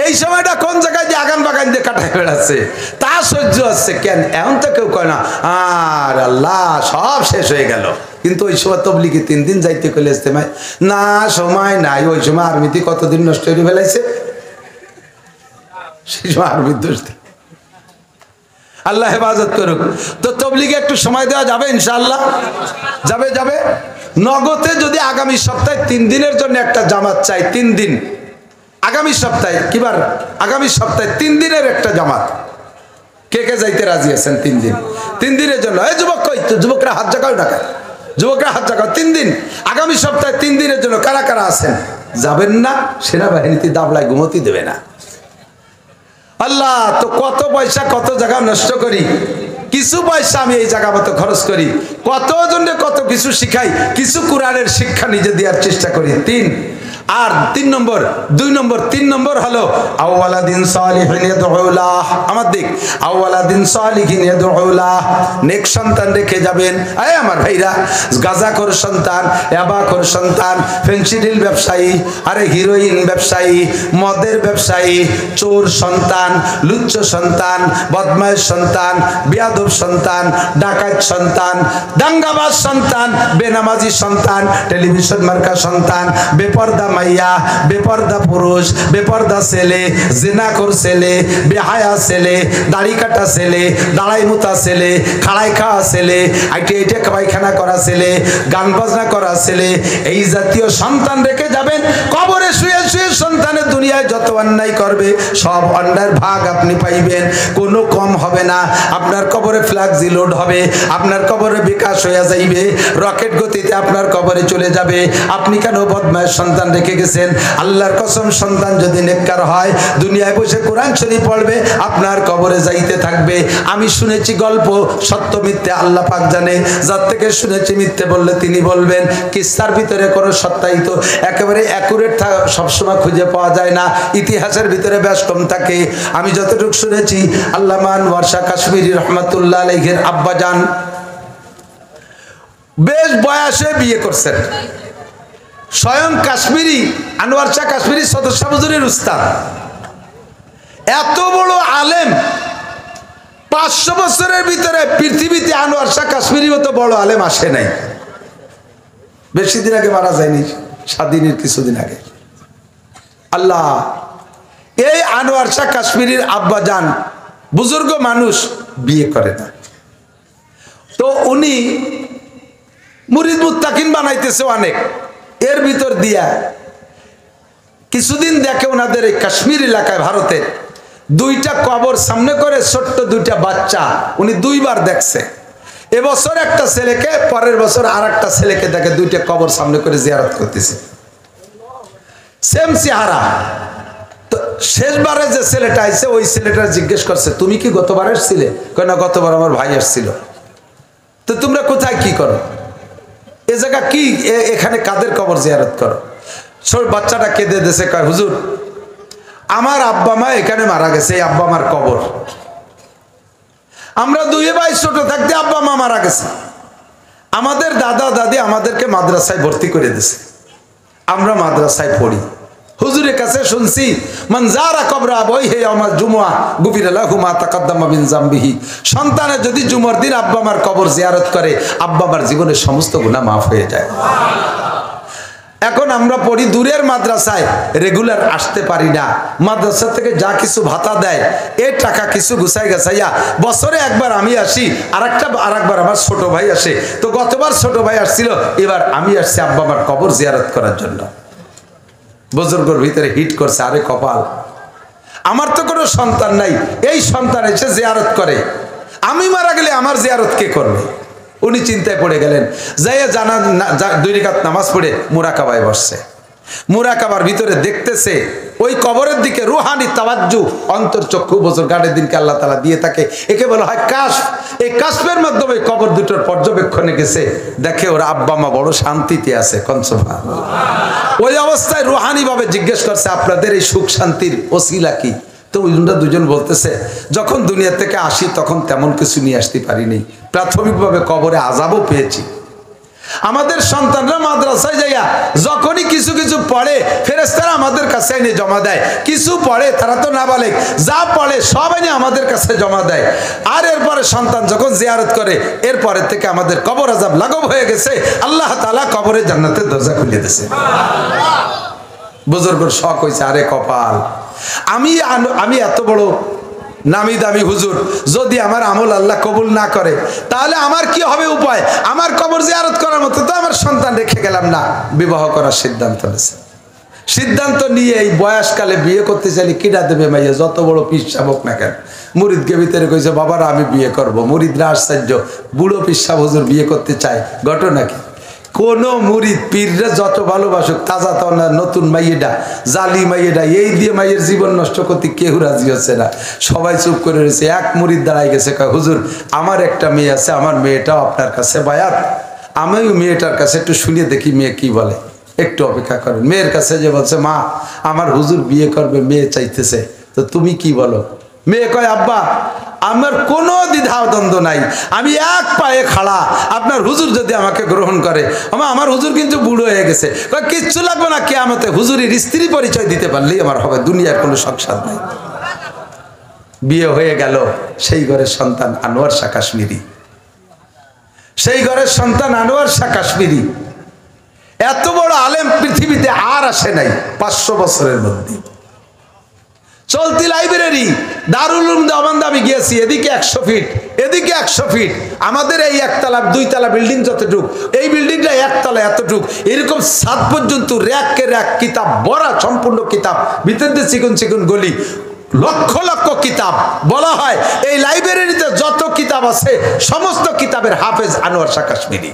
এই সময়টা কোন জায়গায় যে আগান বাগান দিয়ে কাটায় বেড়াচ্ছে, তা সহ্য হচ্ছে কেন? এমন তো কেউ কয় না আর আল্লাহ সব শেষ হয়ে গেল। কিন্তু ওই সময় তবলিগে 3 দিন যাইতে কইলে ইজতেমায় না, সময় নাই। ওই সময় আর্মিতে কতদিন নষ্ট করে ফেলাইছে, সেই সময় আর্মির দোষ। আল্লাহ হেফাজত করুক। তো তবলিগে একটু সময় দেওয়া যাবে ইনশাআল্লাহ, যাবে যাবে। নগদে যদি আগামী সপ্তাহে 3 দিনের জন্য একটা জামাত চাই, 3 দিন আগামী সপ্তাহে, কিবার আগামী সপ্তাহে 3 দিনের একটা জামাত, কে কে যাইতে রাজি আছেন? 3 দিন, 3 দিনের জন্য। এই যুবক কই? যুবকরা হাত জাগাও না, যুবকরা হাত জাগাও। 3 দিন আগামী সপ্তাহে 3 দিনের জন্য কারা কারা আছেন? যাবেন না? সেনাবাহিনীতে দাবলায় ঘুমতি দেবে না। আল্লাহ, তো কত পয়সা কত জায়গা নষ্ট করি, কিছু পয়সা আমি এই জায়গা মতো খরচ করি, কত জনে কত কিছু শিখাই, কিছু কোরআনের শিক্ষা নিজে দেওয়ার চেষ্টা করি। 3 আর 3 নম্বর 2 নম্বর 3 নম্বর হলো আওয়ালাদিন সালিহিন ইয়াদউলাহ। আমার দিক আওয়ালাদিন সালিহিন ইয়াদউলাহ, নেক সন্তান রেখে যাবেন। এই আমার ভাইরা, গাঁজাখোর সন্তান, ইয়াবাখোর সন্তান, ফেনসিডিল ব্যবসায়ী, আরে হিরোইন ব্যবসায়ী, মদের ব্যবসায়ী, চোর সন্তান, লুচ্চ সন্তান, বদমাইশ সন্তান, বিয়াদব সন্তান, ডাকাত সন্তান, দাঙ্গাবাজ সন্তান, বেনামাজি সন্তান, টেলিভিশন মার্কা সন্তান, বেপর্দা মাইয়া, বেপর্দা পুরুষ, বেপর্দা ছেলে, জিনাখোর ছেলে, বেহায়া ছেলে, দাড়ি কাটা ছেলে, দাঁড়াই মুতা ছেলে, খাড়াই খাওয়া ছেলে, আইটে আইটে পায়খানা করা ছেলে, গান বাজনা করা ছেলে, এই জাতীয় সন্তান রেখে যাবেন। কবরে শুয়ে শুয়ে সন্তানের দুনিয়ায় যত অন্যায় করবে সব অন্যায়ের ভাগ আপনি পাইবেন, কোনো কম হবে না। আপনার কবরে ফ্ল্যাক্সি লোড হবে, আপনার কবরে বিকাশ হয়ে যাইবে, রকেট গতিতে আপনার কবরে চলে যাবে। আপনি কেন বদমায়ের সন্তান রেখে গেছেন? আল্লাহর কসম, সন্তান যদি নেককার হয় দুনিয়ায় বসে কোরআন শরীফ পড়বে, আপনার কবরে যাইতে থাকবে। আমি শুনেছি গল্প, সত্য মিথ্যে আল্লাহ পাক জানে। যার থেকে শুনেছি মিথ্যে বললে তিনি বলবেন। কিস্সার ভিতরে কোনো সত্যায়িত একেবারে অ্যাকুরেট সবসময় খুঁজে পাওয়া যায় না, ইতিহাসের ভিতরে বেশ কম থাকে। আমি যতটুকু শুনেছি, আল্লামা আনোয়ার শাহ কাশ্মীরি রহমাতুল্লাহ আলাইহির আব্বাজান বেশ বয়সে বিয়ে করছেন। স্বয়ং কাশ্মীরি আনোয়ার শাহ কাশ্মীরি সদর শাহ হুজুরের উস্তাদ, এত বড় আলেম। 500 বছরের ভিতরে পৃথিবীতে আনোয়ার শাহ কাশ্মীরি মতো বড় আলেম আসে নাই। বেশি দিন আগে মারা যায়নি, স্বাধীনের কিছুদিন আগে। আল্লাহ, এই আনোয়ার শাহ কাশ্মীরির আব্বাজান বুজুর্গ মানুষ, বিয়ে করে না। তো উনি মুরিদ মুত্তাকিন বানাইতেছে অনেক। এর ভিতর দিয়া কিছুদিন দেখে ওনাদের এই কাশ্মীর এলাকায় ভারতে 2টা কবর সামনে করে ছোট্ট 2টা বাচ্চা উনি 2বার দেখছে। এবছর একটা ছেলেকে, পরের বছর আর একটা ছেলেকে দেখে 2টা কবর সামনে করে জিয়ারত করতেছে, সেম চেহারা। তো শেষবারে যে ছেলেটা আইছে, ওই ছেলেটা জিজ্ঞেস করছে, তুমি কি গতবার এসেছিলে? কয় না, গতবার আমার ভাই এসেছিল। তো তোমরা কোথায় কি করো? এ জায়গা কি, এখানে কাদের কবর জিয়ারত করো? ছোট বাচ্চাটা কেঁদে দিয়েছে, কয় হুজুর, আমার আব্বা মা এখানে মারা গেছে, এই আব্বা মার কবর। আমরা 2 ভাই ছোট থাকতে আব্বা মা মারা গেছে। আমাদের দাদা দাদি আমাদেরকে মাদ্রাসায় ভর্তি করে দিয়েছে, আমরা মাদ্রাসায় পড়ি। হুজুরের কাছে শুনছি, মান যারা কবরা আবাইহি ইয়াউমাল জুমআ গুফিরা লাহু মা তাকাদ্দামা মিন যামবিহি। সন্তানের যদি জুমার দিন আব্বা মার কবর জিয়ারত করে, আব্বা মার জীবনের সমস্ত গুনাহ মাফ হয়ে যায়। এখন আমরা পড়ি দূরের মাদ্রাসায়, রেগুলার আসতে পারি না। মাদ্রাসা থেকে যা কিছু ভাতা দেয়, এই টাকা কিছু গুছাই গাছাইয়া বছরে একবার আমি আসি, আরেকবার আমার ছোট ভাই আসে। তো গতবার ছোট ভাই আসছিল, এবার আমি আসছি আব্বা আমার কবর জিয়ারত করার জন্য। বুজুর্গর ভিতরে হিট করছে, আরে কপাল, আমার তো কোনো সন্তান নাই, এই সন্তান এসে জিয়ারত করে, আমি মারা গেলে আমার জিয়ারত কে করবে? উনি চিন্তায় পড়ে গেলেন। যাইয়া জানা 2 রাকাত নামাজ পড়ে মুরাকাবায় বসছে। মুরাকাবার ভিতরে দেখতেছে ওই কবরের দিকে রুহানি তাওয়াজ্জু, অন্তর চক্ষু বছর গাড়ের দিনকে আল্লাহ তাআলা দিয়ে থাকে। একে বলা হয় কাশফ। এই কাশফের মাধ্যমে কবর দুটোর পর্যবেক্ষণে গেছে, দেখে ওরা আব্বা মা বড় শান্তিতে আছে। সুবহানাল্লাহ। ওই অবস্থায় রুহানি ভাবে জিজ্ঞেস করছে, আপনাদের এই সুখ শান্তির ওসিলা কি? তো ওইজনটা 2জন বলতেছে, যখন দুনিয়া থেকে আসি তখন তেমন কিছু নিয়ে আসতে পারিনি, প্রাথমিকভাবে কবরে আযাবও পেয়েছি। আমাদের সন্তানরা মাদ্রাসায় যাইয়া যখনই কিছু কিছু পড়ে, ফেরেশতারা আমাদের কাছে এনে জমা দেয়। কিছু পড়ে, তারা তো নাবালেগ, যা পড়ে সব এনে আমাদের কাছে জমা দেয়। আর এরপরে সন্তান যখন জিয়ারত করে, এরপরে থেকে আমাদের কবর আযাব লাঘব হয়ে গেছে। আল্লাহ তাআলা কবরে জান্নাতের দরজা খুলে দিয়েছে। বুজুর্গর শখ হয়েছে, আরে কপাল, আমি এত বড় নামি দামি হুজুর, যদি আমার আমল আল্লাহ কবুল না করে তাহলে আমার কি হবে উপায়? আমার কবর জিয়ারত করার মতো তো আমার সন্তান রেখে গেলাম না। বিবাহ করার সিদ্ধান্ত নিয়েছে। সিদ্ধান্ত নিয়ে এই বয়সকালে বিয়ে করতে চাইলে কিনা দেবে মাইয়া, যত বড় পীর সাহেব হোক না কেন। মুরিদকে ভিতরে কইছে, বাবারা আমি বিয়ে করব। মুরিদরা আশ্চর্য, বুড়ো পীর সাহেব হুজুর বিয়ে করতে চায়, ঘটনা কি? কোন মুরিদ পীররা যত ভালোবাসুক, তাজা তাজা নতুন মাইয়েটা, জালি মাইয়েটা, এই দিয়ে মাইয়ের জীবন নষ্ট করতে কেউ রাজি হচ্ছে না। সবাই চুপ করে রয়েছে। এক মুরিদ দাঁড়ায় গেছে, কয় হুজুর আমার একটা মেয়ে আছে, আমার মেয়েটাও আপনার কাছে বায়াত, আমিও মেয়েটার কাছে একটু শুনিয়ে দেখি মেয়ে কি বলে, একটু অপেক্ষা করেন। মেয়ের কাছে যে বলছে, মা আমার হুজুর বিয়ে করবে, মেয়ে চাইতেছে, তো তুমি কি বলো? মেয়ে কয়, আব্বা আমার কোনো দ্বিধাদ্বন্দ্ব নাই, আমি এক পায়ে খাড়া, আপনার হুজুর যদি আমাকে গ্রহণ করে। আমার হুজুর কিন্তু বুড়ো হয়ে গেছে। কয় কিচ্ছু লাগবে না, কিয়ামতে হুজুরের স্ত্রী পরিচয় দিতে পারলেই আমার হবে, দুনিয়ার কোনো সংসার নাই। বিয়ে হয়ে গেল। সেই ঘরের সন্তান আনোয়ার শাহ কাশ্মীরি, সেই ঘরের সন্তান আনোয়ার শাহ কাশ্মীরি। এত বড় আলেম পৃথিবীতে আর আসে নাই 500 বছরের মধ্যে। চলতি লাইব্রেরি দারুল উলুম দেওবন্দে আমি গিয়েছি, এদিকে 100 ফিট এদিকে 100 ফিট, আমাদের এই একতলা 2 তলা বিল্ডিং যতটুক, এই বিল্ডিংটা একতলা এতটুক, এরকম 7 পর্যন্ত র্যাককে র্যাক কিতাব ভরা, সম্পূর্ণ কিতাব, ভিতরে চিকন চিকন গলি, লক্ষ লক্ষ কিতাব। বলা হয় এই লাইব্রেরিতে যত কিতাব আছে সমস্ত কিতাবের হাফেজ আনোয়ার শাহ কাশ্মীরি।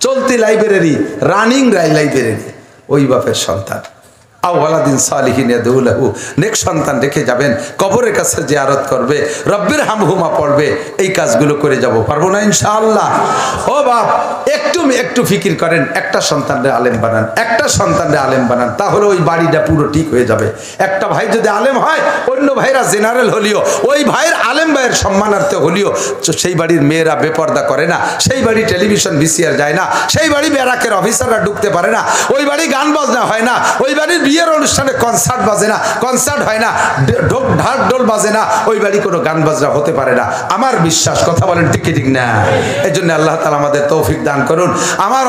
চলতি লাইব্রেরি, রানিং লাইব্রেরি, ওই বাপের সন্তান। আওয়ালাদিন সালিহিন ইয়াদউলাহু, নেক সন্তান রেখে যাবেন, কবরের কাছে জিয়ারত করবে, রব্বির হামহুমা পড়বে, এই কাজগুলো করে যাব, পারবো না ইনশাআল্লাহ? ও বাপ, একটু ফিকির করেন, একটা সন্তানরে আলেম বানান, একটা সন্তানরে আলেম বানান, তাহলে ওই বাড়িটা পুরো ঠিক হয়ে যাবে। একটা ভাই যদি আলেম হয়, অন্য ভাইরা জেনারেল হলিও, ওই ভাইয়ের আলেম ভাইয়ের সম্মানার্থে হলিও সেই বাড়ির মেয়েরা বেপর্দা করে না, সেই বাড়ি টেলিভিশন ভিসিআর যায় না, সেই বাড়ি ব্যারাকের অফিসাররা ঢুকতে পারে না, ওই বাড়ি গান বাজনা হয় না, ওই বাড়ির বিয়ের অনুষ্ঠানে কনসার্ট বাজে না, কনসার্ট হয় না, ঢাক ঢোল বাজে না, ওই বাড়ি কোনো গান বাজনা হতে পারে না। আমার বিশ্বাস, কথা বলেন ঠিক ঠিক না? এই জন্য আল্লাহ তাআলা আমাদের তৌফিক দান করুন। আমার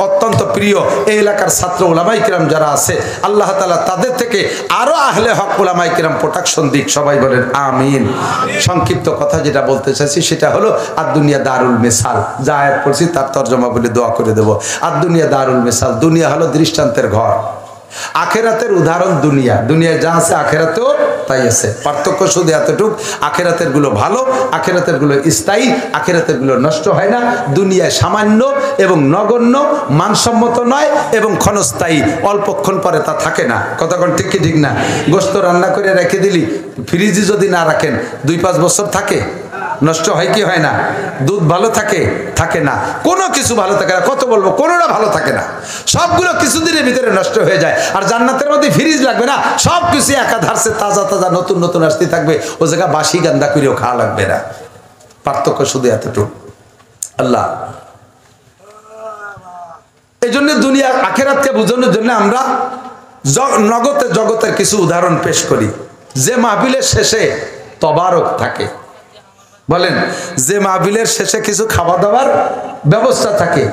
অত্যন্ত প্রিয় এই এলাকার ছাত্র উলামায়ে কিরাম যারা আছে, আল্লাহ তাআলা তাদের থেকে আরো আহলে হক উলামায়ে কিরাম প্রোটেকশন দিক, সবাই বলেন আমিন। সংক্ষিপ্ত কথা যেটা বলতে চাইছি সেটা হলো আর দুনিয়া দারুল মিসাল, যা আয়াত পড়ছি তার তরজমা বলে দোয়া করে দেব। আর দুনিয়া দারুল মিসাল, দুনিয়া হলো দৃষ্টান্তের ঘর, আখেরাতের উদাহরণ দুনিয়া, দুনিয়ায় যা আছে আখেরাতেও তাই আছে। পার্থক্য শুধু এতটুক, আখেরাতের গুলো ভালো, আখেরাতের গুলো স্থায়ী, আখেরাতের গুলো নষ্ট হয় না। দুনিয়ায় সামান্য এবং নগণ্য, মানসম্মত নয় এবং ক্ষণস্থায়ী, অল্পক্ষণ পরে তা থাকে না। কতক্ষণ ঠিক কি ঠিক না? গোশত রান্না করে রেখে দিলি, ফ্রিজে যদি না রাখেন 2-5 বছর থাকে, নষ্ট হয় কি হয় না? দুধ ভালো থাকে? থাকে না। কোনো কিছু ভালো থাকে না, কত বলবো, কোনোটা ভালো থাকে না, সবগুলো কিছুদিনের ভিতরে নষ্ট হয়ে যায়। আর জান্নাতের মধ্যে ফ্রিজ লাগবে না, সব কিছু একাধারে তাজা তাজা নতুন নতুন আসতে থাকবে, ও জায়গা বাসি গান্দা করেও খাওয়া লাগবে না। পার্থক্য শুধু এতটুকু। আল্লাহ এই জন্য দুনিয়া আখেরাতকে বোঝানোর জন্য আমরা জগতের কিছু উদাহরণ পেশ করি। যে মাহফিলের শেষে তবারক থাকে, বলেন, যে মাহফিলের শেষে কিছু খাওয়া দাওয়ার ব্যবস্থা থাকে,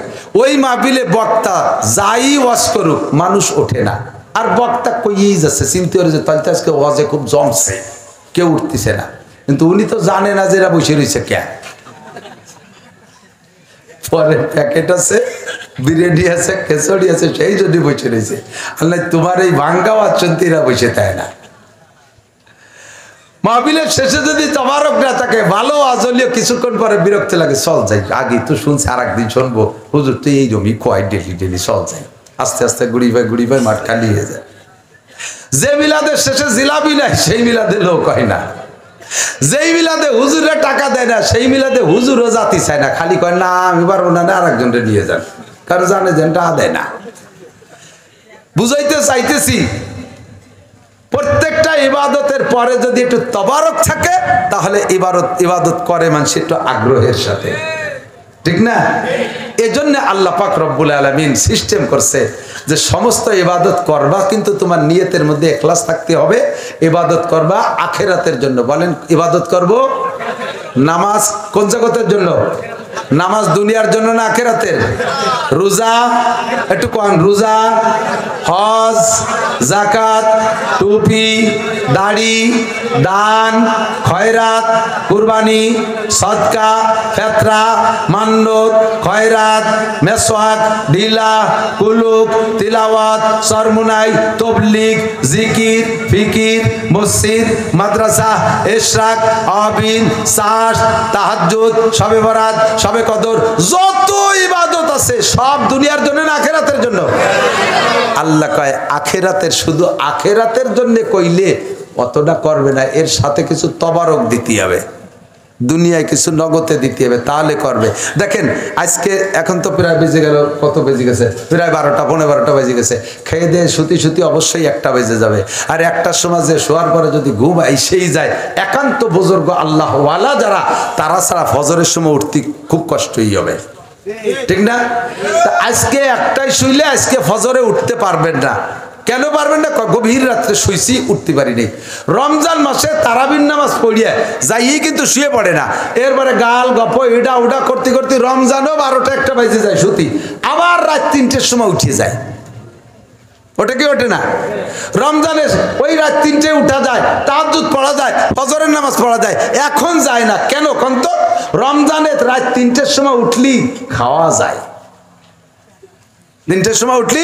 ওই মাহফিলে বক্তা যাই ওয়াজ করুক মানুষ ওঠে না, আর বক্তা কইয়েই যাচ্ছে, চিন্তা করে যে তাহলে আজকে ওয়াজে খুব জমছে, কেউ উঠতেছে না। কিন্তু উনি তো জানে না যে এরা বসে রয়েছে কে, পরে প্যাকেট আছে, বিরিয়ানি আছে, খেচড়ি আছে, সেই যদি বসে রয়েছে। আল্লাহ তোমার এই ভাঙ্গা আচন্তিরা বসে তাই না। মাহফিলের শেষে যদি তবারক না থাকে, ভালো আজলীয়, কিছুক্ষণ পরে বিরক্ত লাগে, চল যাই, আগে তো শুনছি আর একদিন শুনবো, হুজুর তো এই জমি খোয়াই ডেলি চল যাই। আস্তে আস্তে গুড়ি ভাই মাঠ খালি হয়ে যায়। যে মিলাদের শেষে জিলাপি নাই, সেই মিলাদে লোক হয় না। যেই মিলাদে হুজুরে টাকা দেয় না, সেই মিলাদে হুজুরও জাতি চায় না, খালি কয় না আমি পারবো না, আর একজনকে নিয়ে যান, কারণ জানে যে টাকা দেয় না। বুঝাইতে চাইতেছি, প্রত্যেকটা ইবাদতের পরে যদি একটু তবারক থাকে, তাহলে ইবাদত করে মানুষ একটু আগ্রহের সাথে, ঠিক না? এজন্য আল্লাহ পাক রব্বুল আলামিন সিস্টেম করছে যে সমস্ত ইবাদত করবা, কিন্তু তোমার নিয়তের মধ্যে ইখলাস থাকতে হবে। ইবাদত করবা আখিরাতের জন্য। বলেন, ইবাদত করব। নামাজ কোন জগতের জন্য? নামাজ দুনিয়ার জন্য না আখিরাতের? রোজা, একটু কোন, রোজা, হজ, যাকাত, টুপি, দাড়ি, দান, খয়রাত, কুরবানি, সদকা, ফিতরা, মান্নত, খয়রাত, মেসওয়াক, ঢিলা, কুলুক, তিলাওয়াত, সরমুনাই, তবলিগ, জিকির, ফিকির, মসজিদ, মাদ্রাসা, ইশরাক, আবিন, সাস, তাহাজ্জুদ, শবে বরাত, শবে কদর, যত ইবাদত আছে সব দুনিয়ার জন্য না আখিরাতের জন্য? আল্লাহ কয় আখিরাতের, শুধু আখিরাতের জন্য কইলে অতটা করবে না, এর সাথে কিছু তবারক দিতে হবে, দুনিয়ায় কিছু নগদে দিতে হবে, তাহলে করবে। দেখেন আজকে এখন তো প্রায় বেজে গেল, কত বেজে গেছে? প্রায় 12টা, 12:15 বেজে গেছে। খেয়ে দিয়ে শুতি অবশ্যই 1টা বেজে যাবে। আর 1টার সময় যে শোয়ার পরে যদি ঘুম আইসেই যায়, একান্ত বুজুর্গ আল্লাহওয়ালা যারা, তারা ছাড়া ফজরের সময় উঠতে খুব কষ্টই হবে, ঠিক না? আজকে 1টায় শুইলে আজকে ফজরে উঠতে পারবেন না। কেন পারবেন না? গভীর রাত্রে শুইছি, উঠতে পারিনি। রমজান মাসে তারাবির নামাজ পড়িয়ে যাই কিন্তু শুয়ে পড়ে না, এরপরে গাল গপ এটা ওটা করতে করতে রমজানও 12টা 1টা বেজে যায় শুতি, আবার রাত 3টের সময় উঠে যায়। ওটা কি ওঠে না? রমজানে ওই রাত 3টায় উঠা যায়, তাহাজ্জুদ পড়া যায়, ফজরের নামাজ পড়া যায়, এখন যায় না কেন কোন তো? রমজানে রাত 3টার সময় উঠলি খাওয়া যায়, 3টার সময় উঠলি,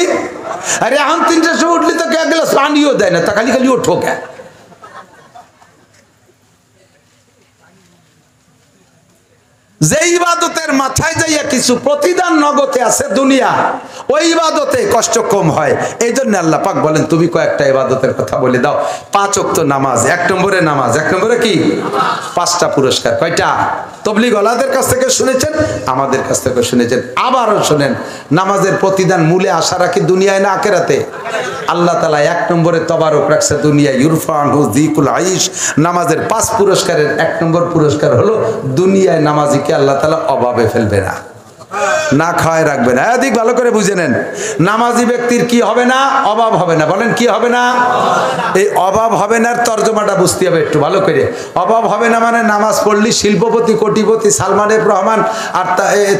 আরে এখন 3টার সময় উঠলি তো এক গ্লাস পানিও দেয় না, তা খালি খালি ওঠো কে? যে ইবাদতের মাথায় যাইয়া কিছু প্রতিদান নগদে আছে দুনিয়া, ওই ইবাদতে কষ্ট কম হয়। এই জন্য আল্লাহ পাক বলেন তুমি কয়েকটা ইবাদতের কথা বলে দাও। 5 ওয়াক্ত নামাজ, 1 নম্বরে নামাজ, 1 নম্বরে কি? 5টা পুরস্কার। কয়টা? তবলিগ ওয়ালাদের কাছ থেকে শুনেছেন, আমাদের কাছ থেকে শুনেছেন, আবারও শুনেন। নামাজের প্রতিদান মূলে আশা রাখি দুনিয়ায় না আখিরাতে? আল্লাহ তাআলা 1 নম্বরে তবারক রাখছে দুনিয়া, ইউরফানহু যিকুল আইশ। নামাজের 5 পুরস্কারের 1 নম্বর পুরস্কার হলো দুনিয়ায় নামাজিকে আল্লাহ তাআলা অভাবে ফেলবে না, না খাওয়ায় রাখবে না। এদিক ভালো করে বুঝে নেন, নামাজি ব্যক্তির কি হবে না? অভাব হবে না। বলেন কি হবে না? এই অভাব হবে না তর্জমাটা বুঝতে হবে একটু ভালো করে। অভাব হবে না মানে নামাজ পড়লি শিল্পপতি, কোটিপতি, সালমান এফ রহমান আর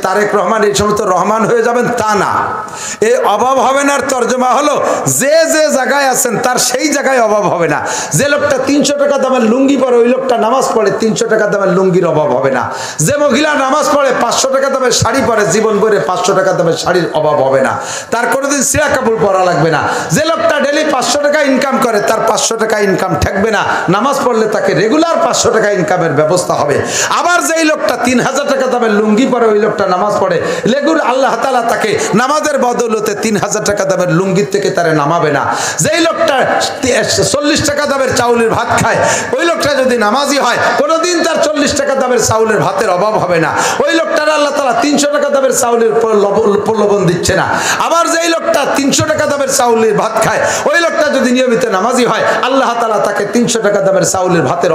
তারেক রহমান এই সমস্ত রহমান হয়ে যাবেন, তা না। এই অভাব হবে না তর্জমা হলো যে যে জায়গায় আছেন তার সেই জায়গায় অভাব হবে না। যে লোকটা 300 টাকা দামের লুঙ্গি পরে ওই লোকটা নামাজ পড়ে 300 টাকা দামের লুঙ্গির অভাব হবে না। যে মহিলা নামাজ পড়ে 500 টাকা দামের শাড়ি পরে জীবন ভরে 500 টাকা দামের শাড়ির অভাব হবে না, তার কোনোদিন সিরা কাপড় পরা লাগবে না। যে লোকটা ডেলি 500 টাকা ইনকাম করে তার 500 টাকা ইনকাম থাকবে না, নামাজ পড়লে তাকে রেগুলার 500 টাকা ইনকামের ব্যবস্থা হবে। আবার যেই লোকটা 3000 টাকা দামের লুঙ্গি পরে ওই লোকটা নামাজ পড়ে, লেগুর আল্লাহ তাআলা তাকে নামাজের বদৌলতে 3000 টাকা দামের লুঙ্গির থেকে তারে নামাবে না। যেই লোকটা 40 টাকা দামের চাউলের ভাত খায় ওই লোকটা যদি নামাজি হয় কোনোদিন তার 40 টাকা দামের চাউলের ভাতের অভাব হবে না। ওই লোকটার আল্লাহ তাআলা 300 টাকা দামের চাউলের প্রলোভন দিচ্ছে না। আবার যেই লোকটা 300 টাকা দামের চাউলের ভাত খায় ওই লোকটা যদি নিয়মিত নামাজি হয় আল্লাহ তাআলা তাকে 300 টাকা দামের চাউলের ভাতের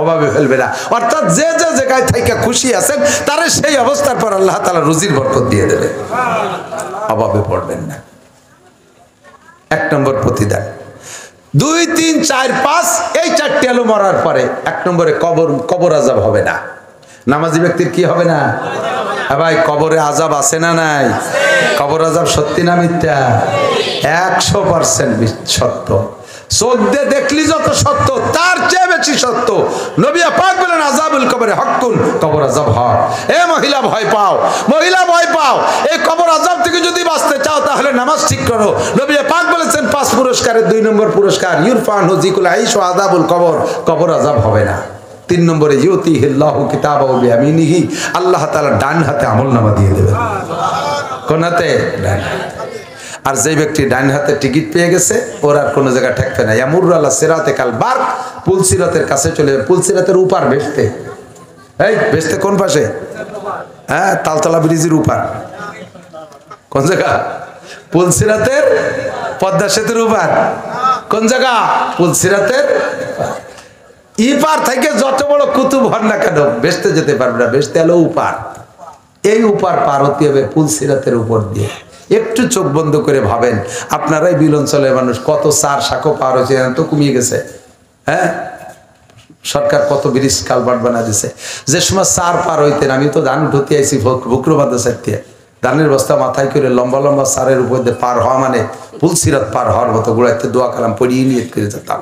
অভাবে ফেলবে না। অর্থাৎ যে যে জায়গায় থেকে খুশি আছেন তারে সেই অবস্থার পর আল্লাহ তাআলা রুজির বরকত দিয়ে দেবে, অভাবে পড়বেন না। 1 নম্বর প্রতিদান। 2, 3, 4, 5 এই 4টি আলো মরার পরে 1 নম্বরে কবর আযাব হবে না। নামাজি ব্যক্তির কি হবে না? ভাই কবরে আযাব আছে না নাই? কবর আযাব সত্যি না মিথ্যা? 100% সত্য। চোখে দেখলি যত সত্য তার চেয়ে বেশি সত্য নবী পাক বলেন আযাবুল কবরে হকুন, কবর আযাব হক। এ মহিলা ভয় পাও, মহিলা ভয় পাও, এই কবর আযাব থেকে যদি বাঁচতে চাও তাহলে নামাজ ঠিক করো। নবী পাক বলেছেন 5 পুরস্কারের 2 নম্বর পুরস্কার ইউরফানহু যিকুল আইশ ওয়া আযাবুল কবর, কবর আযাব হবে না। 3 নম্বরে ইউতিহিল্লাহু কিতাবাহু বিয়ামিনিহি, আল্লাহ তাআলা ডান হাতে আমলনামা দিয়ে দেবেন। কোন হাতে? ডান হাতে। আর যে ব্যক্তি ডান হাতে টিকিট পেয়ে গেছে ওর আর কোনো জায়গা ঠেকবে না। ইয়ামুরু আলা সিরাতে কাল বারক, পুলসিরাতের কাছে চলে যাবে। পুলসিরাতের উপার ভেস্তে, এই ভেস্তে কোন পাশে? হ্যাঁ, তালতলা ব্রিজের উপার। কোন জায়গা? পুলসিরাতের পদ্মা সেতুর উপার। কোন জায়গা? পুলসিরাতের ইপার থেকে যত বড় কুতুব হন না কেন ভেস্তে যেতে পারবে না। ভেস্তে হলো উপার। এই উপার পার হতে হবে পুলসিরাতের উপর দিয়ে। একটু চোখ বন্ধ করে ভাবেন, আপনারাই বিল অঞ্চলের মানুষ, কত চার শাখো পার হয়েছে, তো কমিয়ে গেছে। হ্যাঁ, সরকার কত ব্রিজ কালভার্ট বানা দিছে। যে সময় চার পার হইতেন, আমি তো ধান ঢুতে আইছি ভুক্রবাদ সাইতে, ধানের বস্তা মাথায় করে লম্বা লম্বা চারের উপর দিয়ে পার হওয়া মানে পুলসিরাত পার হওয়ার মতো গোড়াইতে দোয়া কালাম পড়িয়ে নিয়ে করে যেতাম।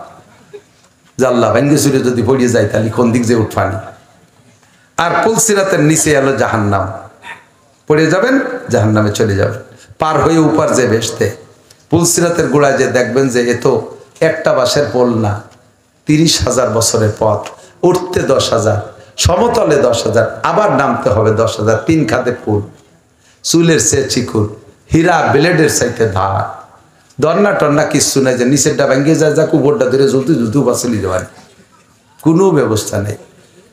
জাল্লা ভেঙ্গে চুরে যদি পড়িয়ে যায় তাহলে কোন দিক যে উঠফানি। আর পুলসিরাতের নিচে এলো জাহান্নাম, পড়ে যাবেন জাহান্নামে চলে যাবেন। পার হয়ে উপার যে ভেস্তে পুলসিরাতের গোড়ায় যে দেখবেন যে এ তো একটা বাঁশের পোল না, 30,000 বছরের পথ, উঠতে 10,000, সমতলে 10,000, আবার নামতে হবে 10,000, 3 খাতে ফুল, চুলের চেয়ে চিকুর, হীরা ব্লেডের চাইতে ধার, দন্না টন্না কিচ্ছু নাই যে নিচেরটা ভেঙে যায়, যাক উপরটা ধরে জলদি জুতু বাঁচলি যাবেন, কোনো ব্যবস্থা নেই।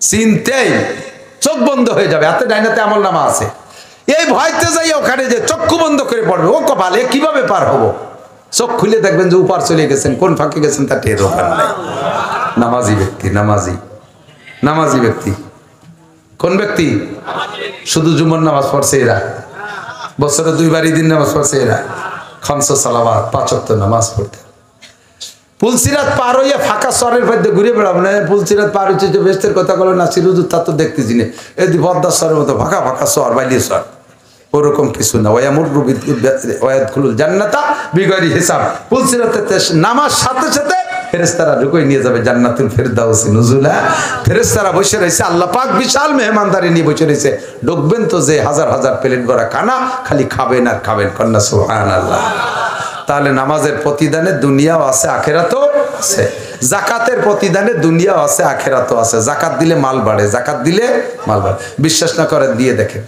চিনতেই চোখ বন্ধ হয়ে যাবে। হাতে ডাইনাতে আমল নামা আছে, এই ভয়তে যাই ওখানে যে চক্ষু বন্ধ করে পড়বে, ও কপালে কিভাবে পার হবো? চোখ খুলে দেখবেন যে উপার চলে গেছেন, কোন ফাঁকে গেছেন তা টের ওখান নাই। নামাজি ব্যক্তি, নামাজি ব্যক্তি কোন ব্যক্তি? শুধু জুমার নামাজ পড়ছে এরা, বছরে 2 বার ঈদের নামাজ পড়ছে এরা, খামস সালাওয়াত 5 ওয়াক্ত নামাজ পড়তে। পুলসিরাত পার হইয়া ফাঁকা সরের মধ্যে ঘুরে বেড়াবো না। পুলসিরাত পার হচ্ছে যে বেস্তের কথা বলো না, সিরুজুর তা তো দেখতেছি না, এই পদ্মার সরের মতো ফাঁকা ফাঁকা সর, বাইলিয়ে সর, ওরকম কিছু না। ওয়ায়াদখুলুল জান্নাতা বিগয়রি হিসাব। পুলসিরাতে নামার সাথে সাথে ফেরেশতারা ঢুকে নিয়ে যাবে জান্নাতুল ফেরদাউসি নুজুলা। ফেরেশতারা বসে রয়েছে, আল্লাহ পাক বিশাল মেহমানদারি নিয়ে বসে রয়েছে। ঢুকবেন তো যে হাজার হাজার প্লেট ভরা খানা, খালি খাবেন আর খাবেন। কন্যা সুবহানাল্লাহ। তাহলে নামাজের প্রতিদানে দুনিয়াও আছে আখেরাতও আছে, জাকাতের প্রতিদানে দুনিয়াও আছে আখেরাতও আছে। জাকাত দিলে মাল বাড়ে, জাকাত দিলে মাল বাড়ে। বিশ্বাস না করেন দিয়ে দেখেন।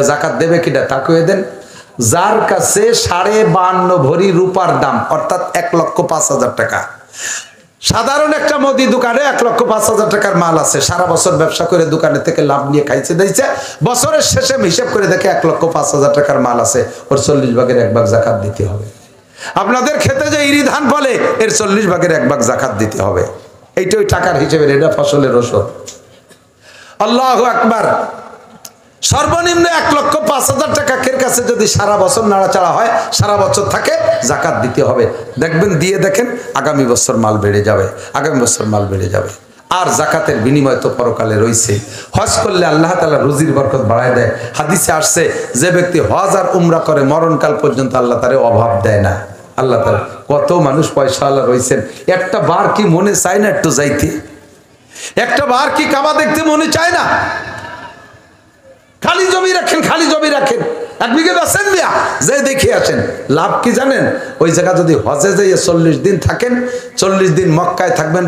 জাকাত দেবে কিনা তাকে দেন। যার কাছে 52.5 ভরি রূপার দাম, অর্থাৎ 1,05,000 টাকা। সাধারণ একটা মুদি দোকানে 1,05,000 টাকার মাল আছে, সারা বছর ব্যবসা করে দোকানে থেকে লাভ নিয়ে খাইছে দিয়েছে, বছরের শেষে হিসাব করে দেখে 1,05,000 টাকার মাল আছে, ওর 40 ভাগের 1 ভাগ জাকাত দিতে হবে। আপনাদের খেতে যে ইরি ধান ফলে এর 40 ভাগের 1 ভাগ জাকাত দিতে হবে। এইটা ওই টাকার হিসেবে, এটা ফসলের ওষুধ। আল্লাহু আকবার। সর্বনিম্ন 1,05,000 টাকা কের কাছে যদি সারা বছর নাড়াচাড়া হয়, সারা বছর থাকে, জাকাত দিতে হবে। দেখবেন দিয়ে দেখেন আগামী বছর মাল বেড়ে যাবে, আগামী বছর মাল বেড়ে যাবে। আর জাকাতের বিনিময় তো পরকালে রয়েছে। হজ করলে আল্লাহ তাআলা রুজির বরকত বাড়ায় দেয়। হাদিসে আসছে যে ব্যক্তি হজ আর উমরা করে মরণকাল পর্যন্ত আল্লাহ তারে অভাব দেয় না। আল্লাহ তাআলা কত মানুষ পয়সাওয়ালা রয়েছেন, একটা বার কি মনে চায় না একটু যাইতে? একটা বার কি কাবা দেখতে মনে চায় না? খালি জমি রাখেন, খালি জমি রাখেন, 1 বিঘে বেচেন দিয়া যে দেখে আসেন। লাভ কি জানেন? ওই জায়গা যদি হজে যাইয়ে 40 দিন থাকেন, 40 দিন মক্কায় থাকবেন,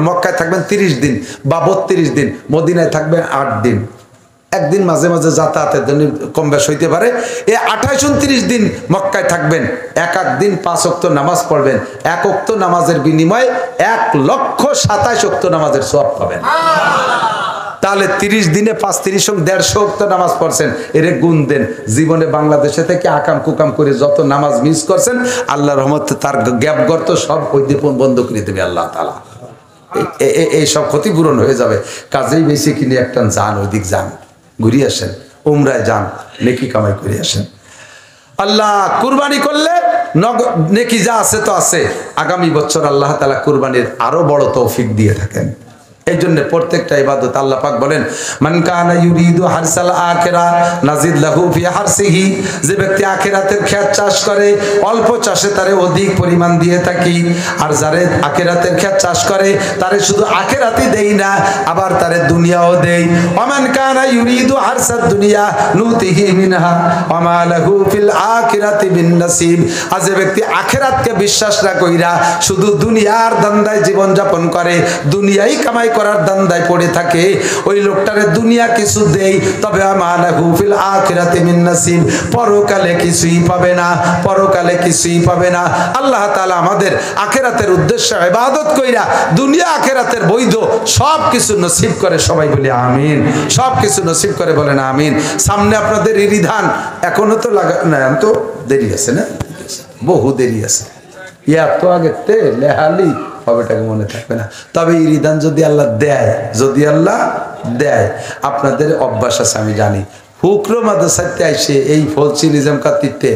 মক্কায় থাকবেন 30 দিন বা 32 দিন, মদিনায় থাকবেন 8 দিন। একদিন মাঝে মাঝে যাতায়াতের জন্য কম বেশ হইতে পারে। এই 28-29 দিন মক্কায় থাকবেন, এক দিন 5 ওয়াক্ত নামাজ পড়বেন। 1 ওয়াক্ত নামাজের বিনিময়ে 1,27,000 ওয়াক্ত নামাজের সওয়াব পাবেন। তাহলে 30 দিনে 5 30 150 ওয়াক্ত নামাজ পড়ছেন, এরে গুণ দেন। জীবনে বাংলাদেশে থেকে আকাম কুকাম করে যত নামাজ মিস করছেন, আল্লাহর রহমতে তার গ্যাপ গর্ত সব ওই দীপন বন্ধ করে দেবে আল্লাহ তাআলা। এই সব ক্ষতিপূরণ হয়ে যাবে। কাজেই বেশি কিনে একটা যান, ওইদিক যান, ঘুরিয়ে আসেন, উমরায় যান, নেকি কামাই করে আসেন। আল্লাহ কুরবানি করলে নেকি যা আছে তো আছে। আগামী বছর আল্লাহ তাআলা কুরবানির আরো বড় তৌফিক দিয়ে থাকেন। এই জন্য প্রত্যেকটা ইবাদত আল্লাহ পাক বলেন, মান কানা ইউরিদু হারসাল আখিরা নাজিদ লাহু ফি হারসিহি। যে ব্যক্তি আখিরাতের ক্ষেত চাষ করে, অল্প চাষে তারে অধিক পরিমাণ দিয়ে থাকি। আর যারে আখিরাতের ক্ষেত চাষ করে, তারে শুধু আখিরাতই দেই না, আবার তারে দুনিয়াও দেই। ওমান কানা ইউরিদু হারসাদ দুনিয়া নুতিহি মিনহা ওয়া মা লাহু ফিল আখিরাতি বিন নসিব। আর যে ব্যক্তি আখিরাতকে বিশ্বাস না কইরা শুধু দুনিয়ার ধান্দায় জীবন যাপন করে, দুনিয়াই কামাই করার ধান্দায় পড়ে থাকে, ওই লোকটারে দুনিয়া কিছু দেই, তবে আমালাহু ফিল আখিরাতি মিন নসিব। পরকালে কিছুই পাবে না, পরকালে কিছুই পাবে না। আল্লাহ তাআলা আমাদের আখিরাতের উদ্দেশ্যে ইবাদত কইরা দুনিয়া আখিরাতের বৈধ সব কিছু নসিব করে। সবাই বলি আমিন। সব কিছু নসিব করে, বলেন আমিন। সামনে আপনাদের ইরি ধান এখনো তো লাগা না, তো দেরি আছে না, বহু দেরি আছে। এত আগে তে লেহালি হবেটাকে মনে থাকবে না। তবে ইরিদান যদি আল্লাহ দেয়, যদি আল্লাহ দেয়, আপনাদের অভ্যাস আছে আমি জানি। ফুকরো মাদ্রাসাতে আইসে এই ফলসি নিজাম কাতিতে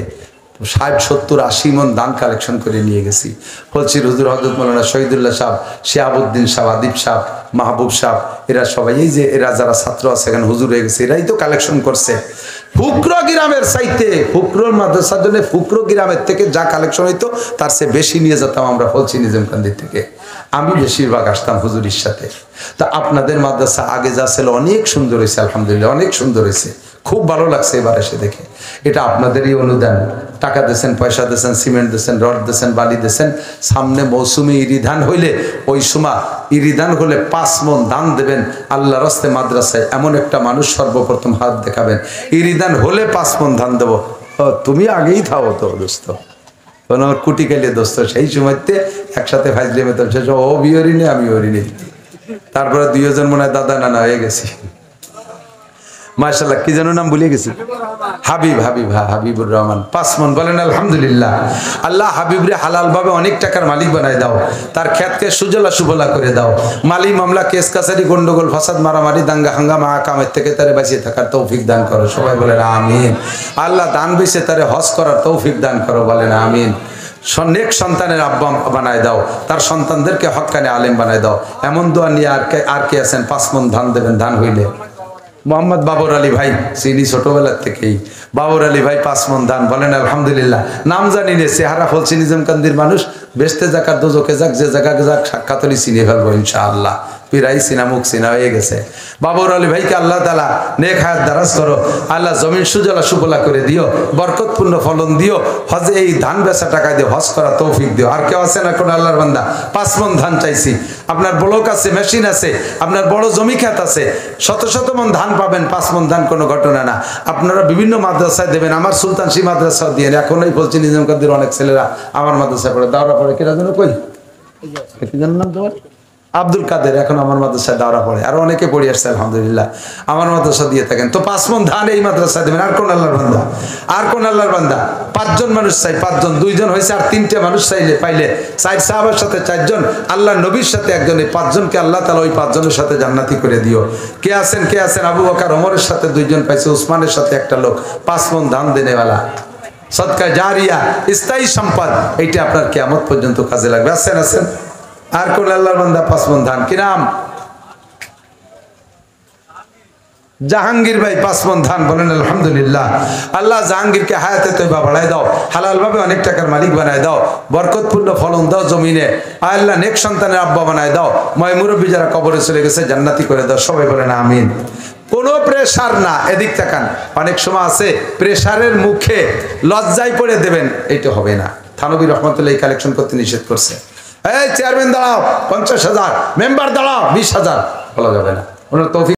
60 70 80 মন দান কালেকশন করে নিয়ে গেছি। ফলসির হুজুর হযরত মাওলানা শহীদুল্লাহ সাহেব, শিহাবুদ্দিন সাহেব, আদিব সাহেব, মাহবুব সাহেব, এরা সবাই এই যে এরা যারা ছাত্র আছে এখানে হুজুর হয়ে গেছে, এরাই তো কালেকশন করছে। ফুকরো গ্রামের চাইতে ফুকরোর মাদ্রাসার জন্য ফুকরো গ্রামের থেকে যা কালেকশন হইতো তার চেয়ে বেশি নিয়ে যেতাম আমরা ফলসি নিজামকান্দি থেকে। আমি বেশিরভাগ আসতাম হুজুরির সাথে। তা আপনাদের মাদ্রাসা আগে যা ছিল অনেক সুন্দর হয়েছে, আলহামদুলিল্লাহ অনেক সুন্দর হয়েছে, খুব ভালো লাগছে এবার এসে দেখে। এটা আপনাদেরই অনুদান। টাকা দিয়েছেন, পয়সা দিয়েছেন, সিমেন্ট দিয়েছেন, রড দিয়েছেন, বালি দিয়েছেন। সামনে মৌসুমে ইরিধান হইলে, ওই সময় ইরিধান হলে 5 মন ধান দেবেন আল্লাহর রাস্তে মাদ্রাসায়। এমন একটা মানুষ সর্বপ্রথম হাত দেখাবেন, ইরিধান হলে 5 মন ধান দেবো। তুমি আগেই থাও তো দোস্ত, আমার কুটি কাইলে দোস্ত। সেই সময়তে একসাথে ফাইজলে মেতাম, সে ও বিহরি নেই, আমি হরি নেই। তারপরে 2 জন মনে হয় দাদা নানা হয়ে গেছি। মাশাআল্লাহ, কি যেন নাম ভুলে গেছি, হাবিবুর রহমান। 5 মন বলেন আলহামদুলিল্লাহ। আল্লাহ হাবিবরে হালাল ভাবে অনেক টাকার মালিক বানায় দাও, তার ক্ষেতকে সুজলা সুফলা করে দাও। মালি মামলা, কেস কাছারি, গন্ডগোল, ফাসাদ, মারামারি, দাঙ্গা হাঙ্গামা, আকামের থেকে তারে বাঁচিয়ে থাকার তৌফিক দান করো। সবাই বলেন আমিন। আল্লাহ দান বেশি তারে হজ করার তৌফিক দান করো, বলেন আমিন। নেক সন্তানের আব্বা বানায় দাও, তার সন্তানদেরকে হক্কানে আলেম বানায় দাও। এমন দোয়া নিয়ে আর কে আছেন? 5 মন ধান দেবেন, ধান হইলে মোহাম্মদ বাবর আলী ভাই চিনি ছোটবেলার থেকেই। বাবর আলী ভাই 5 মণ ধান, বলেন আলহামদুলিল্লাহ। নাম জানি নে, চেহারা ফলছি নিজামকান্দির মানুষ, বেস্তে যাক আর দোজকে যাক, যে জায়গা যাক সাক্ষাৎ হলে চিনে ফেলবো ইনশাআল্লাহ। পিরাই সিনা মুখ সিনা হয়ে গেছে। বাবর আলী ভাইকে আল্লাহ তাআলা নেক হায়াত দারাজ করো, আল্লাহ জমিন সুজলা সুফলা করে দিও, বরকতপূর্ণ ফলন দিও, হজে এই ধান বেচা টাকা দিয়ে হজ করা তৌফিক দিও। আর কেউ আছেন এখন আল্লাহর বান্দা? 5 মণ ধান চাইছি। আপনার ব্লক আছে, মেশিন আছে, আপনার বড় জমি খেত আছে, শত শত মণ ধান পাবেন, 5 মণ ধান কোনো ঘটনা না। আপনারা বিভিন্ন মাদ্রাসায় দেবেন, আমার সুলতানশী মাদ্রাসাও দিয়ে, এখনই বলছি নিজামকান্দির অনেক ছেলেরা আমার মাদ্রাসায় পড়ে, দাওরা পড়ে। কেরা যেন কই, কি জানেন নাম তোমার? আব্দুল কাদের, এখন আমার মাদ্রাসায় দাওরা পড়ে, আর অনেকে পড়ে আসছে আলহামদুলিল্লাহ, আমার মাদ্রাসা দিয়ে থাকেন। তো 5 মণ ধান এই মাদ্রাসায় দেবেন। আর কোন আল্লাহর বান্দা? আর কোন আল্লাহর বান্দা? 5 জন মানুষ চাই, 5 জন, 2 জন হয়েছে, আর 3টে মানুষ চাইলে পাইলে 4 সাহাবার সাথে 4 জন, আল্লাহ নবীর সাথে 1 জন, এই 5 জনকে আল্লাহ তাআলা ওই 5 জনের সাথে জান্নাতি করে দিও। কে আছেন? কে আছেন? আবু বকর ওমরের সাথে 2 জন পাইছে, উসমানের সাথে 1টা লোক, 5 মণ ধান দেনেওয়ালা, সদকা জারিয়া, স্থায়ী সম্পদ, এইটা আপনার কিয়ামত পর্যন্ত কাজে লাগবে। আছেন? আছেন? আর কোন আল্লাহর বান্দা 5 মণ ধান? কি নাম? জাহাঙ্গীর ভাই 5 মণ ধান, বলেন আলহামদুলিল্লাহ। আল্লাহ জাহাঙ্গীরকে হায়াতে তৈবা বাড়ায় দাও, হালাল ভাবে অনেক টাকার মালিক বানায় দাও, বরকতপূর্ণ ফলন দাও জমিনে, আল্লাহ নেক সন্তানের আব্বা বানায় দাও, ময় মুরব্বী যারা কবরে চলে গেছে জান্নাতি করে দাও। সবাই বলেন আমিন। কোনো প্রেসার না, এদিক তাকান। অনেক সময় আছে প্রেসারের মুখে লজ্জায় পড়ে দেবেন, এটা হবে না। থানবী রহমতুল্লাহ কালেকশন করতে নিষেধ করছে। এই চেয়ারম্যান দাঁড়াও 50,000, মেম্বার দাঁড়াও 20,000, বলা যাবে না। ওনার তৌফিক